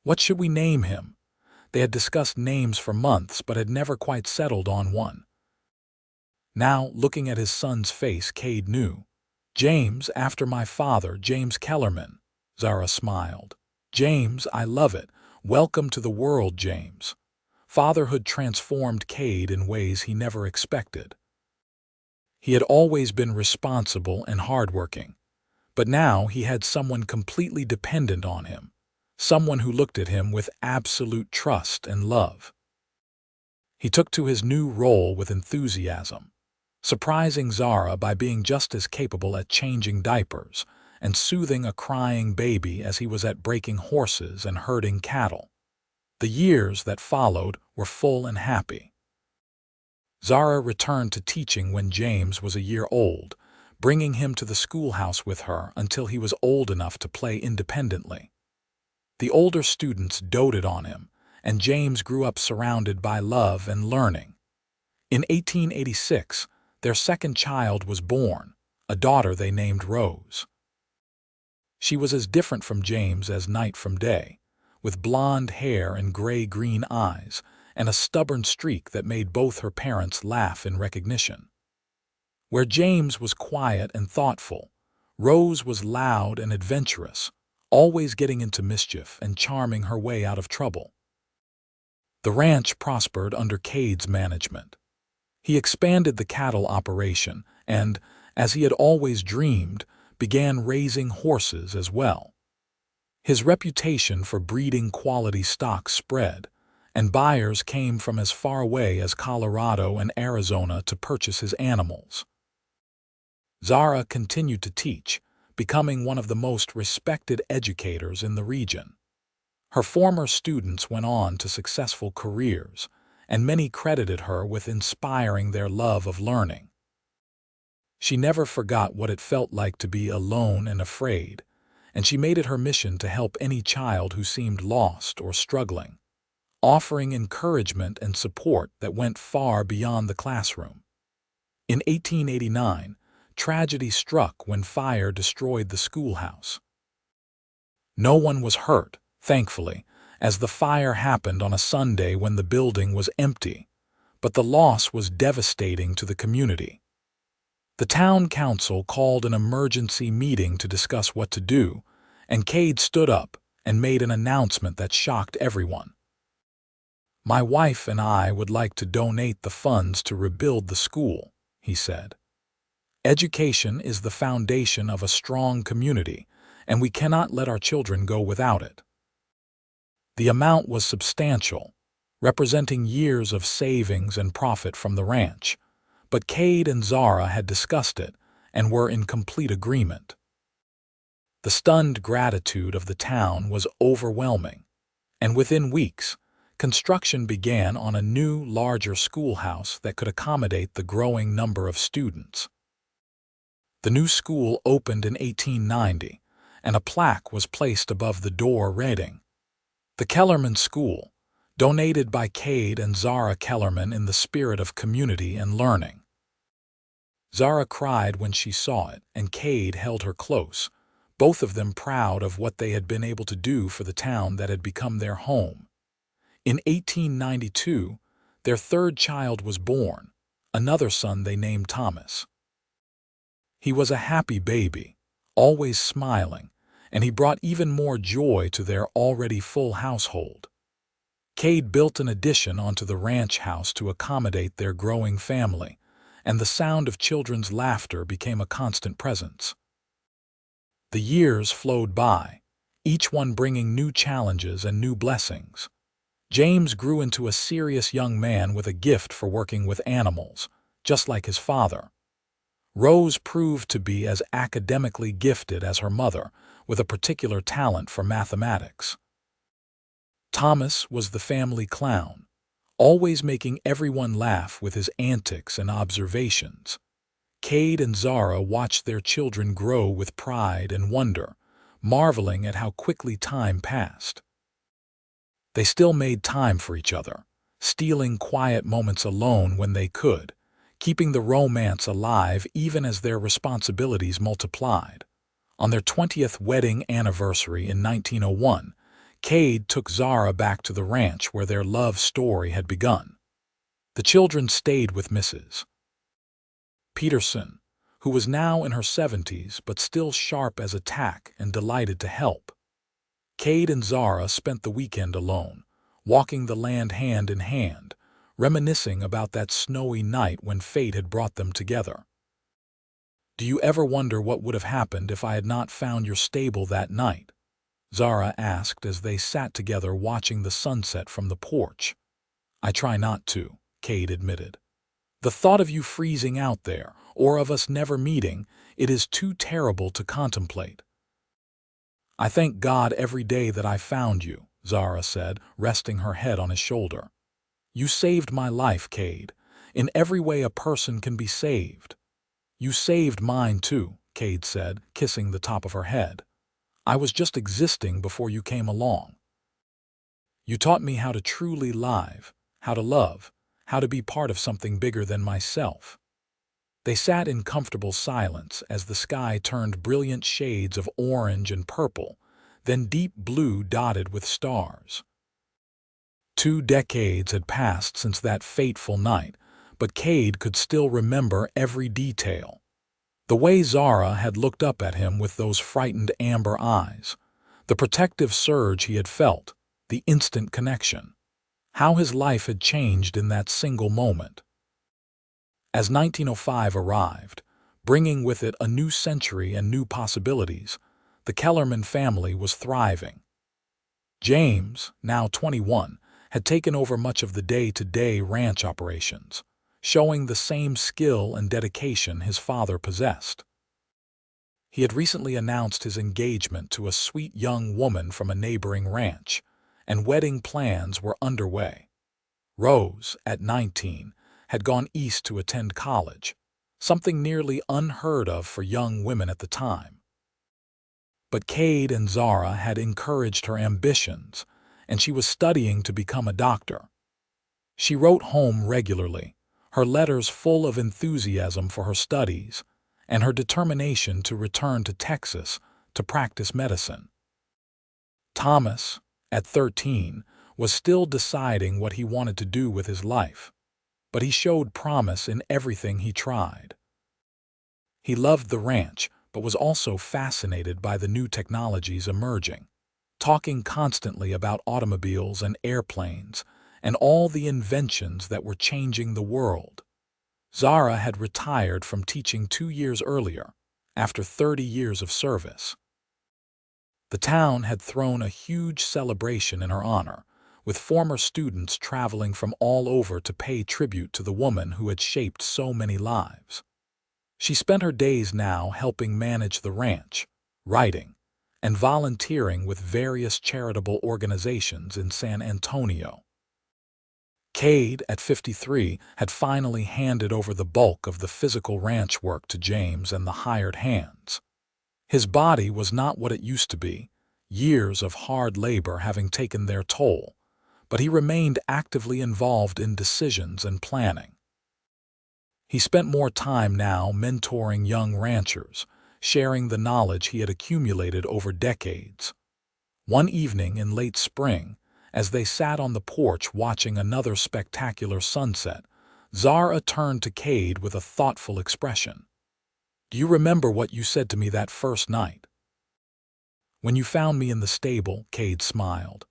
"What should we name him?" They had discussed names for months but had never quite settled on one. Now, looking at his son's face, Kade knew. "James, after my father, James Kellerman." Zara smiled. "James, I love it. Welcome to the world, James." Fatherhood transformed Kade in ways he never expected. He had always been responsible and hardworking, but now he had someone completely dependent on him, someone who looked at him with absolute trust and love. He took to his new role with enthusiasm, surprising Zara by being just as capable at changing diapers and soothing a crying baby as he was at breaking horses and herding cattle. The years that followed were full and happy. Zara returned to teaching when James was a year old, bringing him to the schoolhouse with her until he was old enough to play independently. The older students doted on him, and James grew up surrounded by love and learning. In 1886, their second child was born, a daughter they named Rose. She was as different from James as night from day, with blonde hair and gray-green eyes, and a stubborn streak that made both her parents laugh in recognition. Where James was quiet and thoughtful, Rose was loud and adventurous, always getting into mischief and charming her way out of trouble. The ranch prospered under Kade's management. He expanded the cattle operation and, as he had always dreamed, began raising horses as well. His reputation for breeding quality stock spread, and buyers came from as far away as Colorado and Arizona to purchase his animals. Zara continued to teach, becoming one of the most respected educators in the region. Her former students went on to successful careers, and many credited her with inspiring their love of learning. She never forgot what it felt like to be alone and afraid, and she made it her mission to help any child who seemed lost or struggling, offering encouragement and support that went far beyond the classroom. In 1889, tragedy struck when fire destroyed the schoolhouse. No one was hurt, thankfully, as the fire happened on a Sunday when the building was empty, but the loss was devastating to the community. The town council called an emergency meeting to discuss what to do, and Kade stood up and made an announcement that shocked everyone. "My wife and I would like to donate the funds to rebuild the school," he said. "Education is the foundation of a strong community, and we cannot let our children go without it." The amount was substantial, representing years of savings and profit from the ranch, but Kade and Zara had discussed it and were in complete agreement. The stunned gratitude of the town was overwhelming, and within weeks, construction began on a new, larger schoolhouse that could accommodate the growing number of students. The new school opened in 1890, and a plaque was placed above the door reading, "The Kellerman School, donated by Kade and Zara Kellerman in the spirit of community and learning." Zara cried when she saw it, and Kade held her close, both of them proud of what they had been able to do for the town that had become their home. In 1892, their third child was born, another son they named Thomas. He was a happy baby, always smiling, and he brought even more joy to their already full household. Kade built an addition onto the ranch house to accommodate their growing family, and the sound of children's laughter became a constant presence. The years flowed by, each one bringing new challenges and new blessings. James grew into a serious young man with a gift for working with animals, just like his father. Rose proved to be as academically gifted as her mother, with a particular talent for mathematics. Thomas was the family clown, always making everyone laugh with his antics and observations. Kade and Zara watched their children grow with pride and wonder, marveling at how quickly time passed. They still made time for each other, stealing quiet moments alone when they could, keeping the romance alive even as their responsibilities multiplied. On their 20th wedding anniversary in 1901, Kade took Zara back to the ranch where their love story had begun. The children stayed with Mrs. Peterson, who was now in her 70s but still sharp as a tack and delighted to help. Kade and Zara spent the weekend alone, walking the land hand in hand, reminiscing about that snowy night when fate had brought them together. "Do you ever wonder what would have happened if I had not found your stable that night?" Zara asked as they sat together watching the sunset from the porch. "I try not to," Kade admitted. "The thought of you freezing out there, or of us never meeting, it is too terrible to contemplate." "I thank God every day that I found you," Zara said, resting her head on his shoulder. "You saved my life, Kade. In every way a person can be saved." "You saved mine too," Kade said, kissing the top of her head. "I was just existing before you came along. You taught me how to truly live, how to love, how to be part of something bigger than myself." They sat in comfortable silence as the sky turned brilliant shades of orange and purple, then deep blue dotted with stars. 2 decades had passed since that fateful night, but Kade could still remember every detail. The way Zara had looked up at him with those frightened amber eyes, the protective surge he had felt, the instant connection. How his life had changed in that single moment. As 1905 arrived, bringing with it a new century and new possibilities, the Kellerman family was thriving. James, now 21, had taken over much of the day-to-day ranch operations, showing the same skill and dedication his father possessed. He had recently announced his engagement to a sweet young woman from a neighboring ranch, and wedding plans were underway. Rose, at 19, had gone east to attend college, something nearly unheard of for young women at the time. But Kade and Zara had encouraged her ambitions, and she was studying to become a doctor. She wrote home regularly, her letters full of enthusiasm for her studies and her determination to return to Texas to practice medicine. Thomas, at 13, was still deciding what he wanted to do with his life, but he showed promise in everything he tried. He loved the ranch, but was also fascinated by the new technologies emerging, talking constantly about automobiles and airplanes and all the inventions that were changing the world. Zara had retired from teaching 2 years earlier, after 30 years of service. The town had thrown a huge celebration in her honor, with former students traveling from all over to pay tribute to the woman who had shaped so many lives. She spent her days now helping manage the ranch, writing, and volunteering with various charitable organizations in San Antonio. Kade, at 53, had finally handed over the bulk of the physical ranch work to James and the hired hands. His body was not what it used to be, years of hard labor having taken their toll, but he remained actively involved in decisions and planning. He spent more time now mentoring young ranchers, sharing the knowledge he had accumulated over decades. One evening in late spring, as they sat on the porch watching another spectacular sunset, Zara turned to Kade with a thoughtful expression. "Do you remember what you said to me that first night?" "When you found me in the stable," Kade smiled.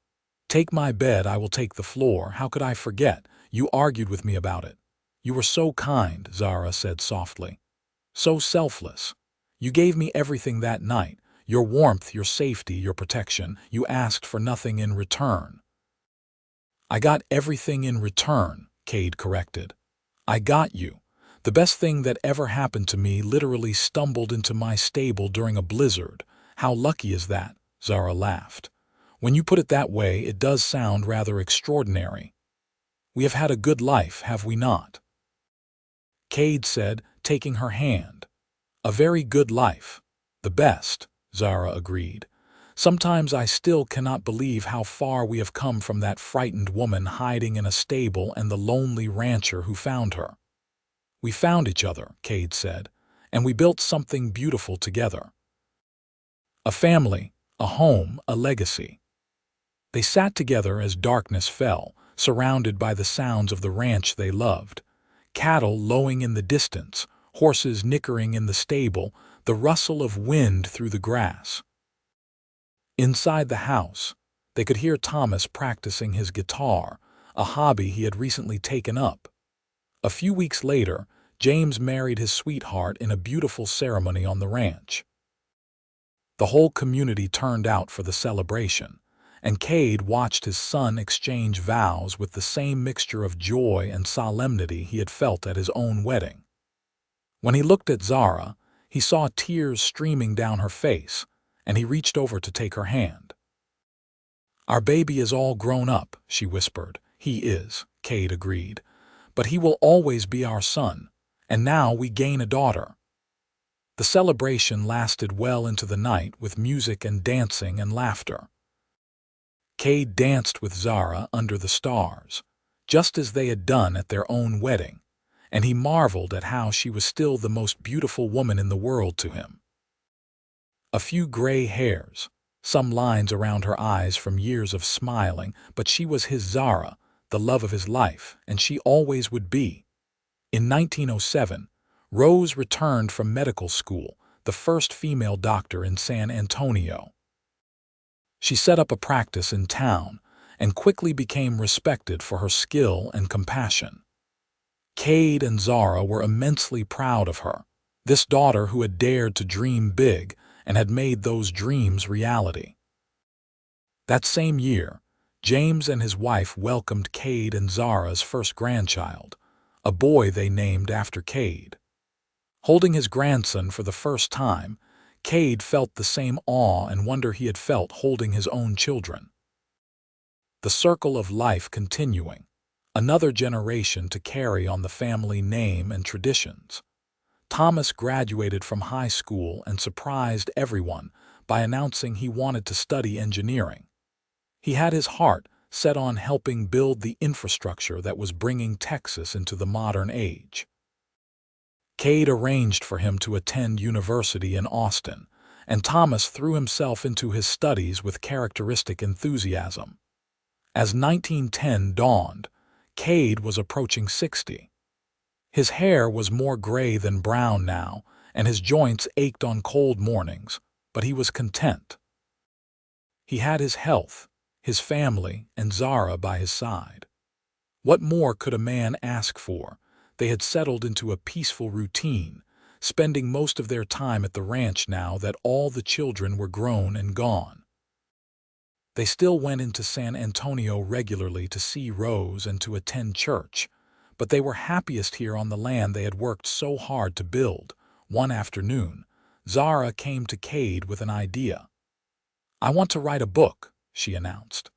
"Take my bed, I will take the floor. How could I forget? You argued with me about it." "You were so kind," Zara said softly. "So selfless. You gave me everything that night. Your warmth, your safety, your protection. You asked for nothing in return." "I got everything in return," Kade corrected. "I got you. The best thing that ever happened to me literally stumbled into my stable during a blizzard. How lucky is that?" Zara laughed. "When you put it that way, it does sound rather extraordinary. We have had a good life, have we not?" Kade said, taking her hand. "A very good life. The best," Zara agreed. "Sometimes I still cannot believe how far we have come from that frightened woman hiding in a stable and the lonely rancher who found her." "We found each other," Kade said, "and we built something beautiful together. A family, a home, a legacy." They sat together as darkness fell, surrounded by the sounds of the ranch they loved. Cattle lowing in the distance, horses nickering in the stable, the rustle of wind through the grass. Inside the house, they could hear Thomas practicing his guitar, a hobby he had recently taken up. A few weeks later, James married his sweetheart in a beautiful ceremony on the ranch. The whole community turned out for the celebration, and Kade watched his son exchange vows with the same mixture of joy and solemnity he had felt at his own wedding. When he looked at Zara, he saw tears streaming down her face, and he reached over to take her hand. "Our baby is all grown up," she whispered. "He is," Kade agreed. "But he will always be our son, and now we gain a daughter." The celebration lasted well into the night with music and dancing and laughter. Kade danced with Zara under the stars, just as they had done at their own wedding, and he marveled at how she was still the most beautiful woman in the world to him. A few gray hairs, some lines around her eyes from years of smiling, but she was his Zara, the love of his life, and she always would be. In 1907, Rose returned from medical school, the first female doctor in San Antonio. She set up a practice in town and quickly became respected for her skill and compassion. Kade and Zara were immensely proud of her, this daughter who had dared to dream big and had made those dreams reality. That same year, James and his wife welcomed Kade and Zara's first grandchild, a boy they named after Kade. Holding his grandson for the first time, Kade felt the same awe and wonder he had felt holding his own children. The circle of life continuing, another generation to carry on the family name and traditions. Thomas graduated from high school and surprised everyone by announcing he wanted to study engineering. He had his heart set on helping build the infrastructure that was bringing Texas into the modern age. Kade arranged for him to attend university in Austin, and Thomas threw himself into his studies with characteristic enthusiasm. As 1910 dawned, Kade was approaching 60. His hair was more gray than brown now, and his joints ached on cold mornings, but he was content. He had his health, his family, and Zara by his side. What more could a man ask for? They had settled into a peaceful routine, spending most of their time at the ranch now that all the children were grown and gone. They still went into San Antonio regularly to see Rose and to attend church, but they were happiest here on the land they had worked so hard to build. One afternoon, Zara came to Kade with an idea. "I want to write a book," she announced.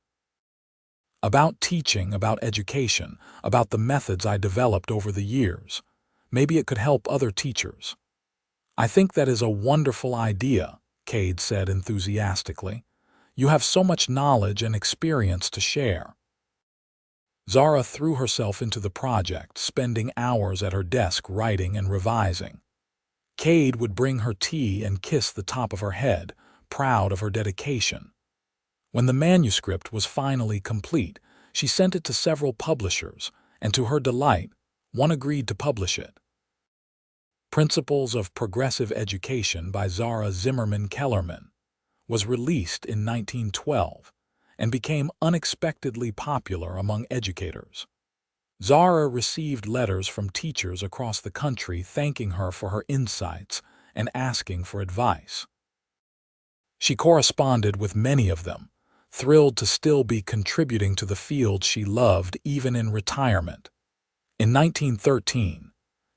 About teaching, about education, about the methods I developed over the years. Maybe it could help other teachers. I think that is a wonderful idea, Kade said enthusiastically. You have so much knowledge and experience to share. Zara threw herself into the project, spending hours at her desk writing and revising. Kade would bring her tea and kiss the top of her head, proud of her dedication. When the manuscript was finally complete, she sent it to several publishers, and to her delight, one agreed to publish it. Principles of Progressive Education by Zara Zimmerman Kellerman was released in 1912 and became unexpectedly popular among educators. Zara received letters from teachers across the country thanking her for her insights and asking for advice. She corresponded with many of them, thrilled to still be contributing to the field she loved even in retirement. In 1913,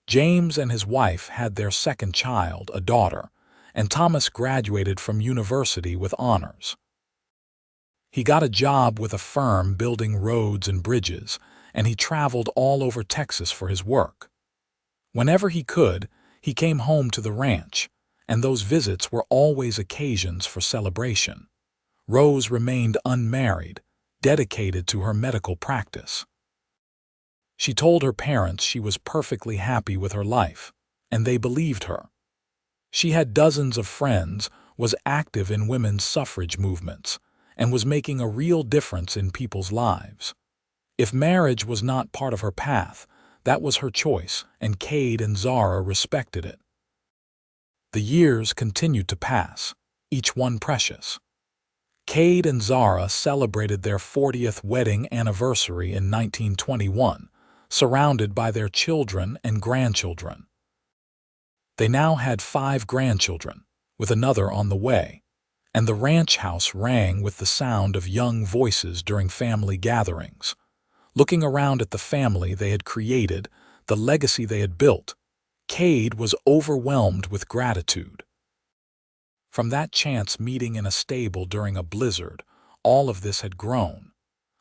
James and his wife had their second child, a daughter, and Thomas graduated from university with honors. He got a job with a firm building roads and bridges, and he traveled all over Texas for his work. Whenever he could, he came home to the ranch, and those visits were always occasions for celebration. Rose remained unmarried, dedicated to her medical practice. She told her parents she was perfectly happy with her life, and they believed her. She had dozens of friends, was active in women's suffrage movements, and was making a real difference in people's lives. If marriage was not part of her path, that was her choice, and Kade and Zara respected it. The years continued to pass, each one precious. Kade and Zara celebrated their 40th wedding anniversary in 1921, surrounded by their children and grandchildren. They now had 5 grandchildren, with another on the way, and the ranch house rang with the sound of young voices during family gatherings. Looking around at the family they had created, the legacy they had built, Kade was overwhelmed with gratitude. From that chance meeting in a stable during a blizzard, all of this had grown.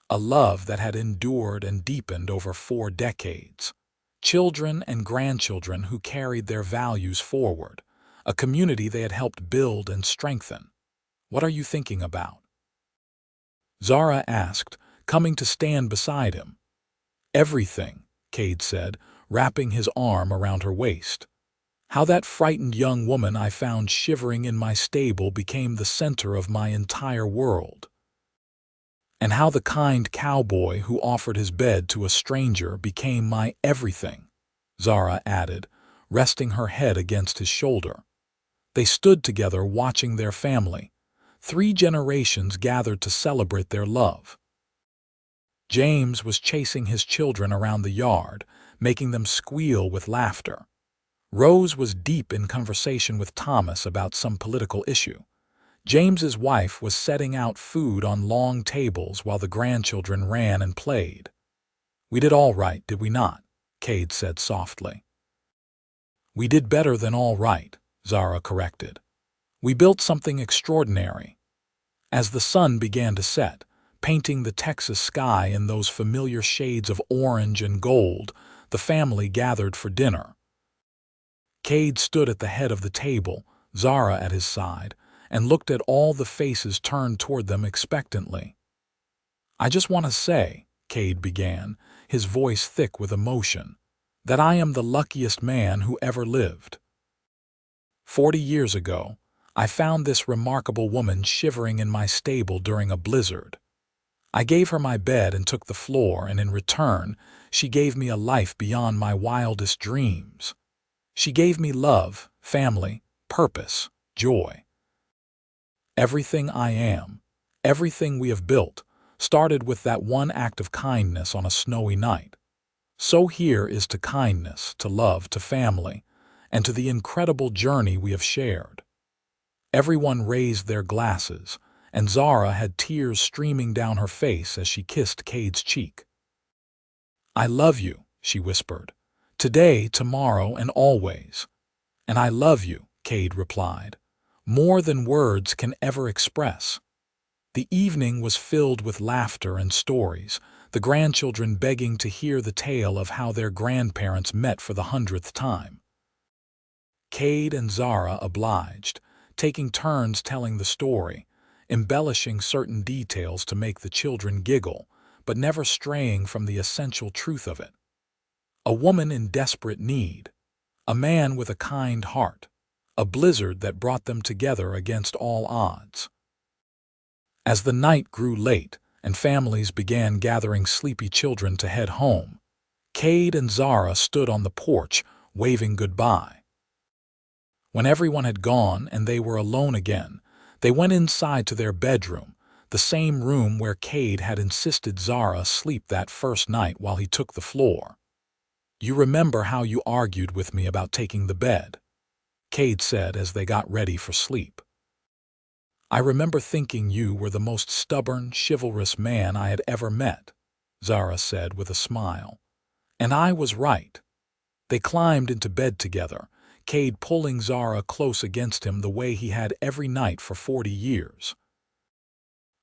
A love that had endured and deepened over 4 decades. Children and grandchildren who carried their values forward. A community they had helped build and strengthen. What are you thinking about? Zara asked, coming to stand beside him. Everything, Kade said, wrapping his arm around her waist. How that frightened young woman I found shivering in my stable became the center of my entire world. And how the kind cowboy who offered his bed to a stranger became my everything, Zara added, resting her head against his shoulder. They stood together watching their family. 3 generations gathered to celebrate their love. James was chasing his children around the yard, making them squeal with laughter. Rose was deep in conversation with Thomas about some political issue. James's wife was setting out food on long tables while the grandchildren ran and played. We did all right, did we not? Kade said softly. We did better than all right, Zara corrected. We built something extraordinary. As the sun began to set, painting the Texas sky in those familiar shades of orange and gold, the family gathered for dinner. Kade stood at the head of the table, Zara at his side, and looked at all the faces turned toward them expectantly. I just want to say, Kade began, his voice thick with emotion, that I am the luckiest man who ever lived. 40 years ago, I found this remarkable woman shivering in my stable during a blizzard. I gave her my bed and took the floor, and in return, she gave me a life beyond my wildest dreams. She gave me love, family, purpose, joy. Everything I am, everything we have built, started with that one act of kindness on a snowy night. So here is to kindness, to love, to family, and to the incredible journey we have shared. Everyone raised their glasses, and Zara had tears streaming down her face as she kissed Kade's cheek. I love you, she whispered, today, tomorrow, and always. And I love you, Kade replied, more than words can ever express. The evening was filled with laughter and stories, the grandchildren begging to hear the tale of how their grandparents met for the 100th time. Kade and Zara obliged, taking turns telling the story, embellishing certain details to make the children giggle, but never straying from the essential truth of it. A woman in desperate need, a man with a kind heart, a blizzard that brought them together against all odds. As the night grew late and families began gathering sleepy children to head home, Kade and Zara stood on the porch, waving goodbye. When everyone had gone and they were alone again, they went inside to their bedroom, the same room where Kade had insisted Zara sleep that first night while he took the floor. "You remember how you argued with me about taking the bed?" Kade said as they got ready for sleep. "I remember thinking you were the most stubborn, chivalrous man I had ever met," Zara said with a smile. "And I was right." They climbed into bed together, Kade pulling Zara close against him the way he had every night for 40 years.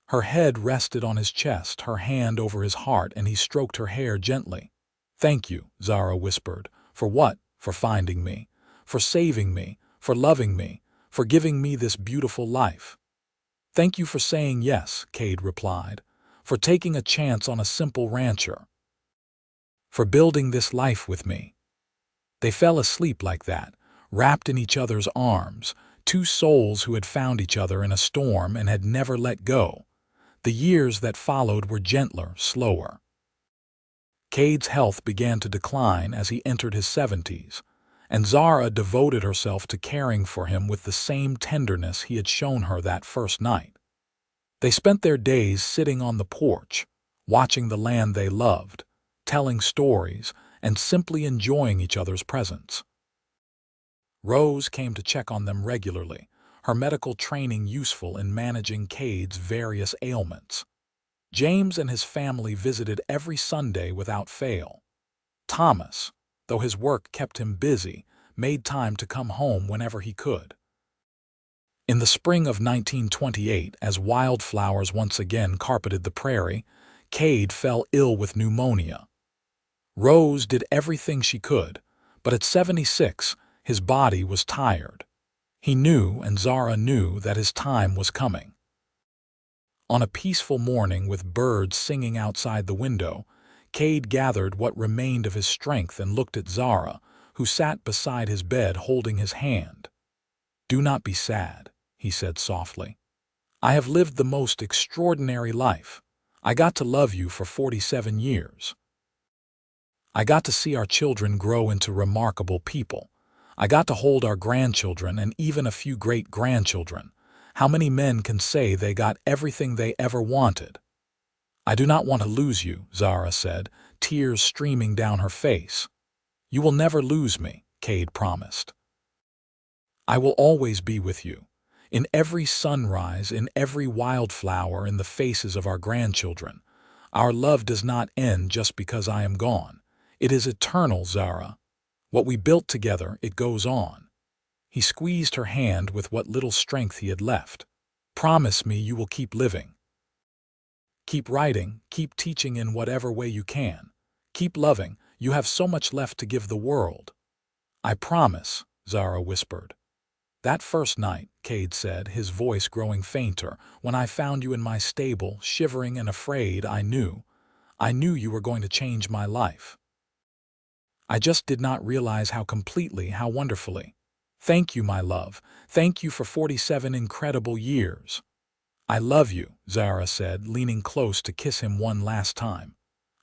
Her head rested on his chest, her hand over his heart, and he stroked her hair gently. "Thank you," Zara whispered. "For what? For finding me, for saving me, for loving me, for giving me this beautiful life." "Thank you for saying yes," Kade replied, "for taking a chance on a simple rancher, for building this life with me." They fell asleep like that, wrapped in each other's arms, two souls who had found each other in a storm and had never let go. The years that followed were gentler, slower. Kade's health began to decline as he entered his 70s, and Zara devoted herself to caring for him with the same tenderness he had shown her that first night. They spent their days sitting on the porch, watching the land they loved, telling stories, and simply enjoying each other's presence. Rose came to check on them regularly, her medical training useful in managing Kade's various ailments. James and his family visited every Sunday without fail. Thomas, though his work kept him busy, made time to come home whenever he could. In the spring of 1928, as wildflowers once again carpeted the prairie, Kade fell ill with pneumonia. Rose did everything she could, but at 76, his body was tired. He knew, and Zara knew, that his time was coming. On a peaceful morning with birds singing outside the window, Kade gathered what remained of his strength and looked at Zara, who sat beside his bed holding his hand. "Do not be sad," he said softly. "I have lived the most extraordinary life. I got to love you for 47 years. I got to see our children grow into remarkable people. I got to hold our grandchildren and even a few great-grandchildren. How many men can say they got everything they ever wanted?" "I do not want to lose you," Zara said, tears streaming down her face. "You will never lose me," Kade promised. "I will always be with you, in every sunrise, in every wildflower, in the faces of our grandchildren. Our love does not end just because I am gone. It is eternal, Zara. What we built together, it goes on." He squeezed her hand with what little strength he had left. "Promise me you will keep living. Keep writing, keep teaching in whatever way you can. Keep loving, you have so much left to give the world." "I promise," Zara whispered. "That first night," Kade said, his voice growing fainter, "when I found you in my stable, shivering and afraid, I knew you were going to change my life. I just did not realize how completely, how wonderfully. Thank you, my love. Thank you for 47 incredible years." "I love you," Zara said, leaning close to kiss him one last time.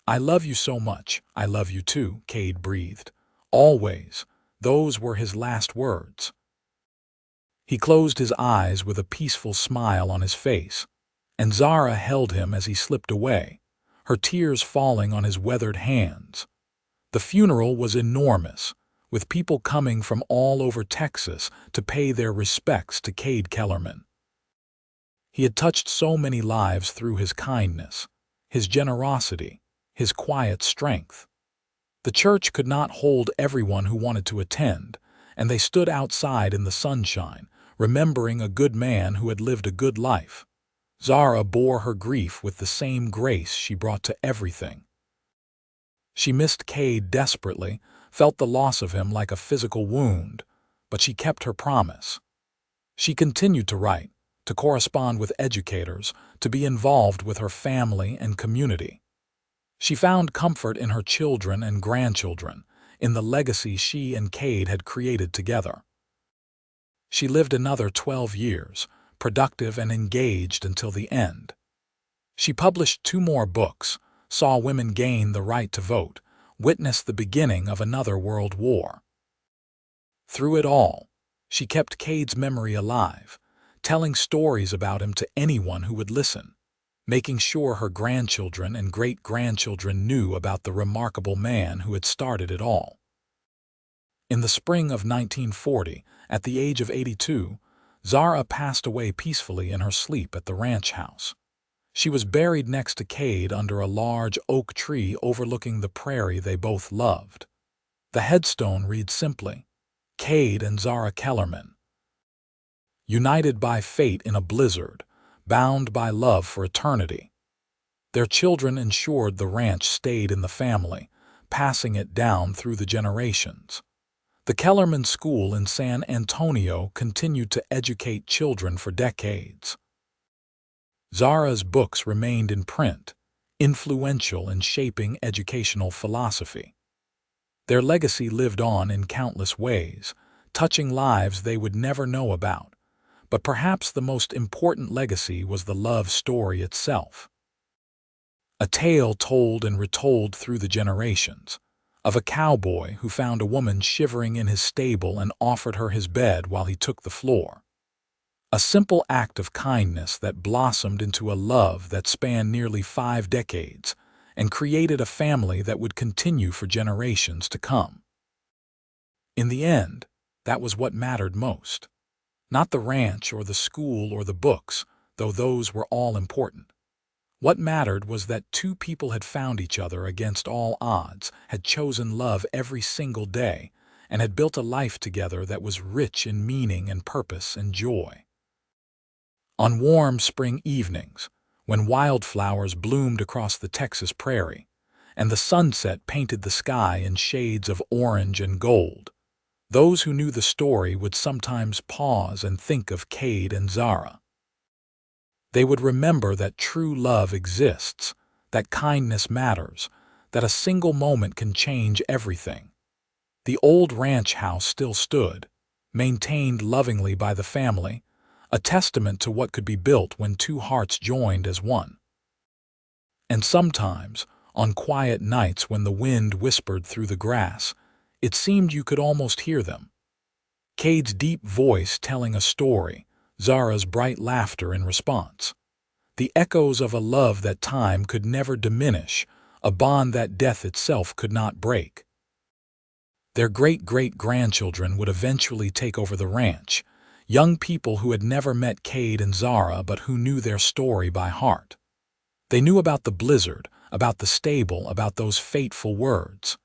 "I love you so much. I love you too," Kade breathed. "Always." Those were his last words. He closed his eyes with a peaceful smile on his face, and Zara held him as he slipped away, her tears falling on his weathered hands. The funeral was enormous, with people coming from all over Texas to pay their respects to Kade Kellerman. He had touched so many lives through his kindness, his generosity, his quiet strength. The church could not hold everyone who wanted to attend, and they stood outside in the sunshine, remembering a good man who had lived a good life. Zara bore her grief with the same grace she brought to everything. She missed Kade desperately, felt the loss of him like a physical wound, but she kept her promise. She continued to write, to correspond with educators, to be involved with her family and community. She found comfort in her children and grandchildren, in the legacy she and Kade had created together. She lived another 12 years, productive and engaged until the end. She published 2 more books, saw women gain the right to vote, witnessed the beginning of another world war. Through it all, she kept Kade's memory alive, telling stories about him to anyone who would listen, making sure her grandchildren and great-grandchildren knew about the remarkable man who had started it all. In the spring of 1940, at the age of 82, Zara passed away peacefully in her sleep at the ranch house. She was buried next to Kade under a large oak tree overlooking the prairie they both loved. The headstone reads simply, "Kade and Zara Kellerman. United by fate in a blizzard, bound by love for eternity." Their children ensured the ranch stayed in the family, passing it down through the generations. The Kellerman School in San Antonio continued to educate children for decades. Zara's books remained in print, influential in shaping educational philosophy. Their legacy lived on in countless ways, touching lives they would never know about, but perhaps the most important legacy was the love story itself. A tale told and retold through the generations, of a cowboy who found a woman shivering in his stable and offered her his bed while he took the floor. A simple act of kindness that blossomed into a love that spanned nearly 5 decades and created a family that would continue for generations to come. In the end, that was what mattered most. Not the ranch or the school or the books, though those were all important. What mattered was that 2 people had found each other against all odds, had chosen love every single day, and had built a life together that was rich in meaning and purpose and joy. On warm spring evenings, when wildflowers bloomed across the Texas prairie, and the sunset painted the sky in shades of orange and gold, those who knew the story would sometimes pause and think of Kade and Zara. They would remember that true love exists, that kindness matters, that a single moment can change everything. The old ranch house still stood, maintained lovingly by the family, a testament to what could be built when 2 hearts joined as one. And sometimes, on quiet nights when the wind whispered through the grass, it seemed you could almost hear them. Kade's deep voice telling a story, Zara's bright laughter in response. The echoes of a love that time could never diminish, a bond that death itself could not break. Their great-great-grandchildren would eventually take over the ranch, young people who had never met Kade and Zara but who knew their story by heart. They knew about the blizzard, about the stable, about those fateful words,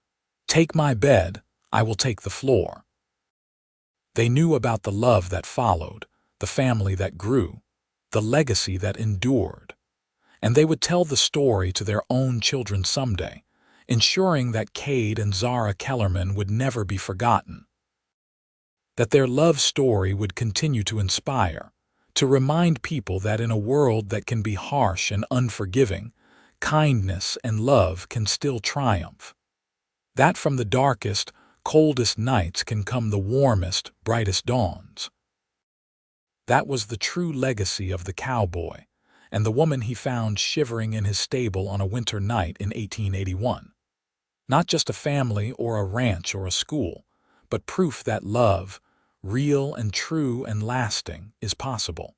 "Take my bed, I will take the floor." They knew about the love that followed, the family that grew, the legacy that endured. And they would tell the story to their own children someday, ensuring that Kade and Zara Kellerman would never be forgotten. That their love story would continue to inspire, to remind people that in a world that can be harsh and unforgiving, kindness and love can still triumph. That from the darkest, coldest nights can come the warmest, brightest dawns. That was the true legacy of the cowboy and the woman he found shivering in his stable on a winter night in 1881. Not just a family or a ranch or a school, but proof that love, real and true and lasting, is possible.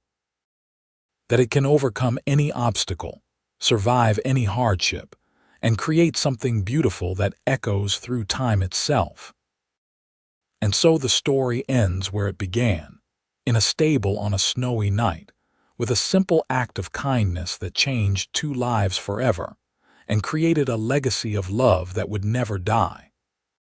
That it can overcome any obstacle, survive any hardship, and create something beautiful that echoes through time itself. And so the story ends where it began, in a stable on a snowy night, with a simple act of kindness that changed 2 lives forever and created a legacy of love that would never die.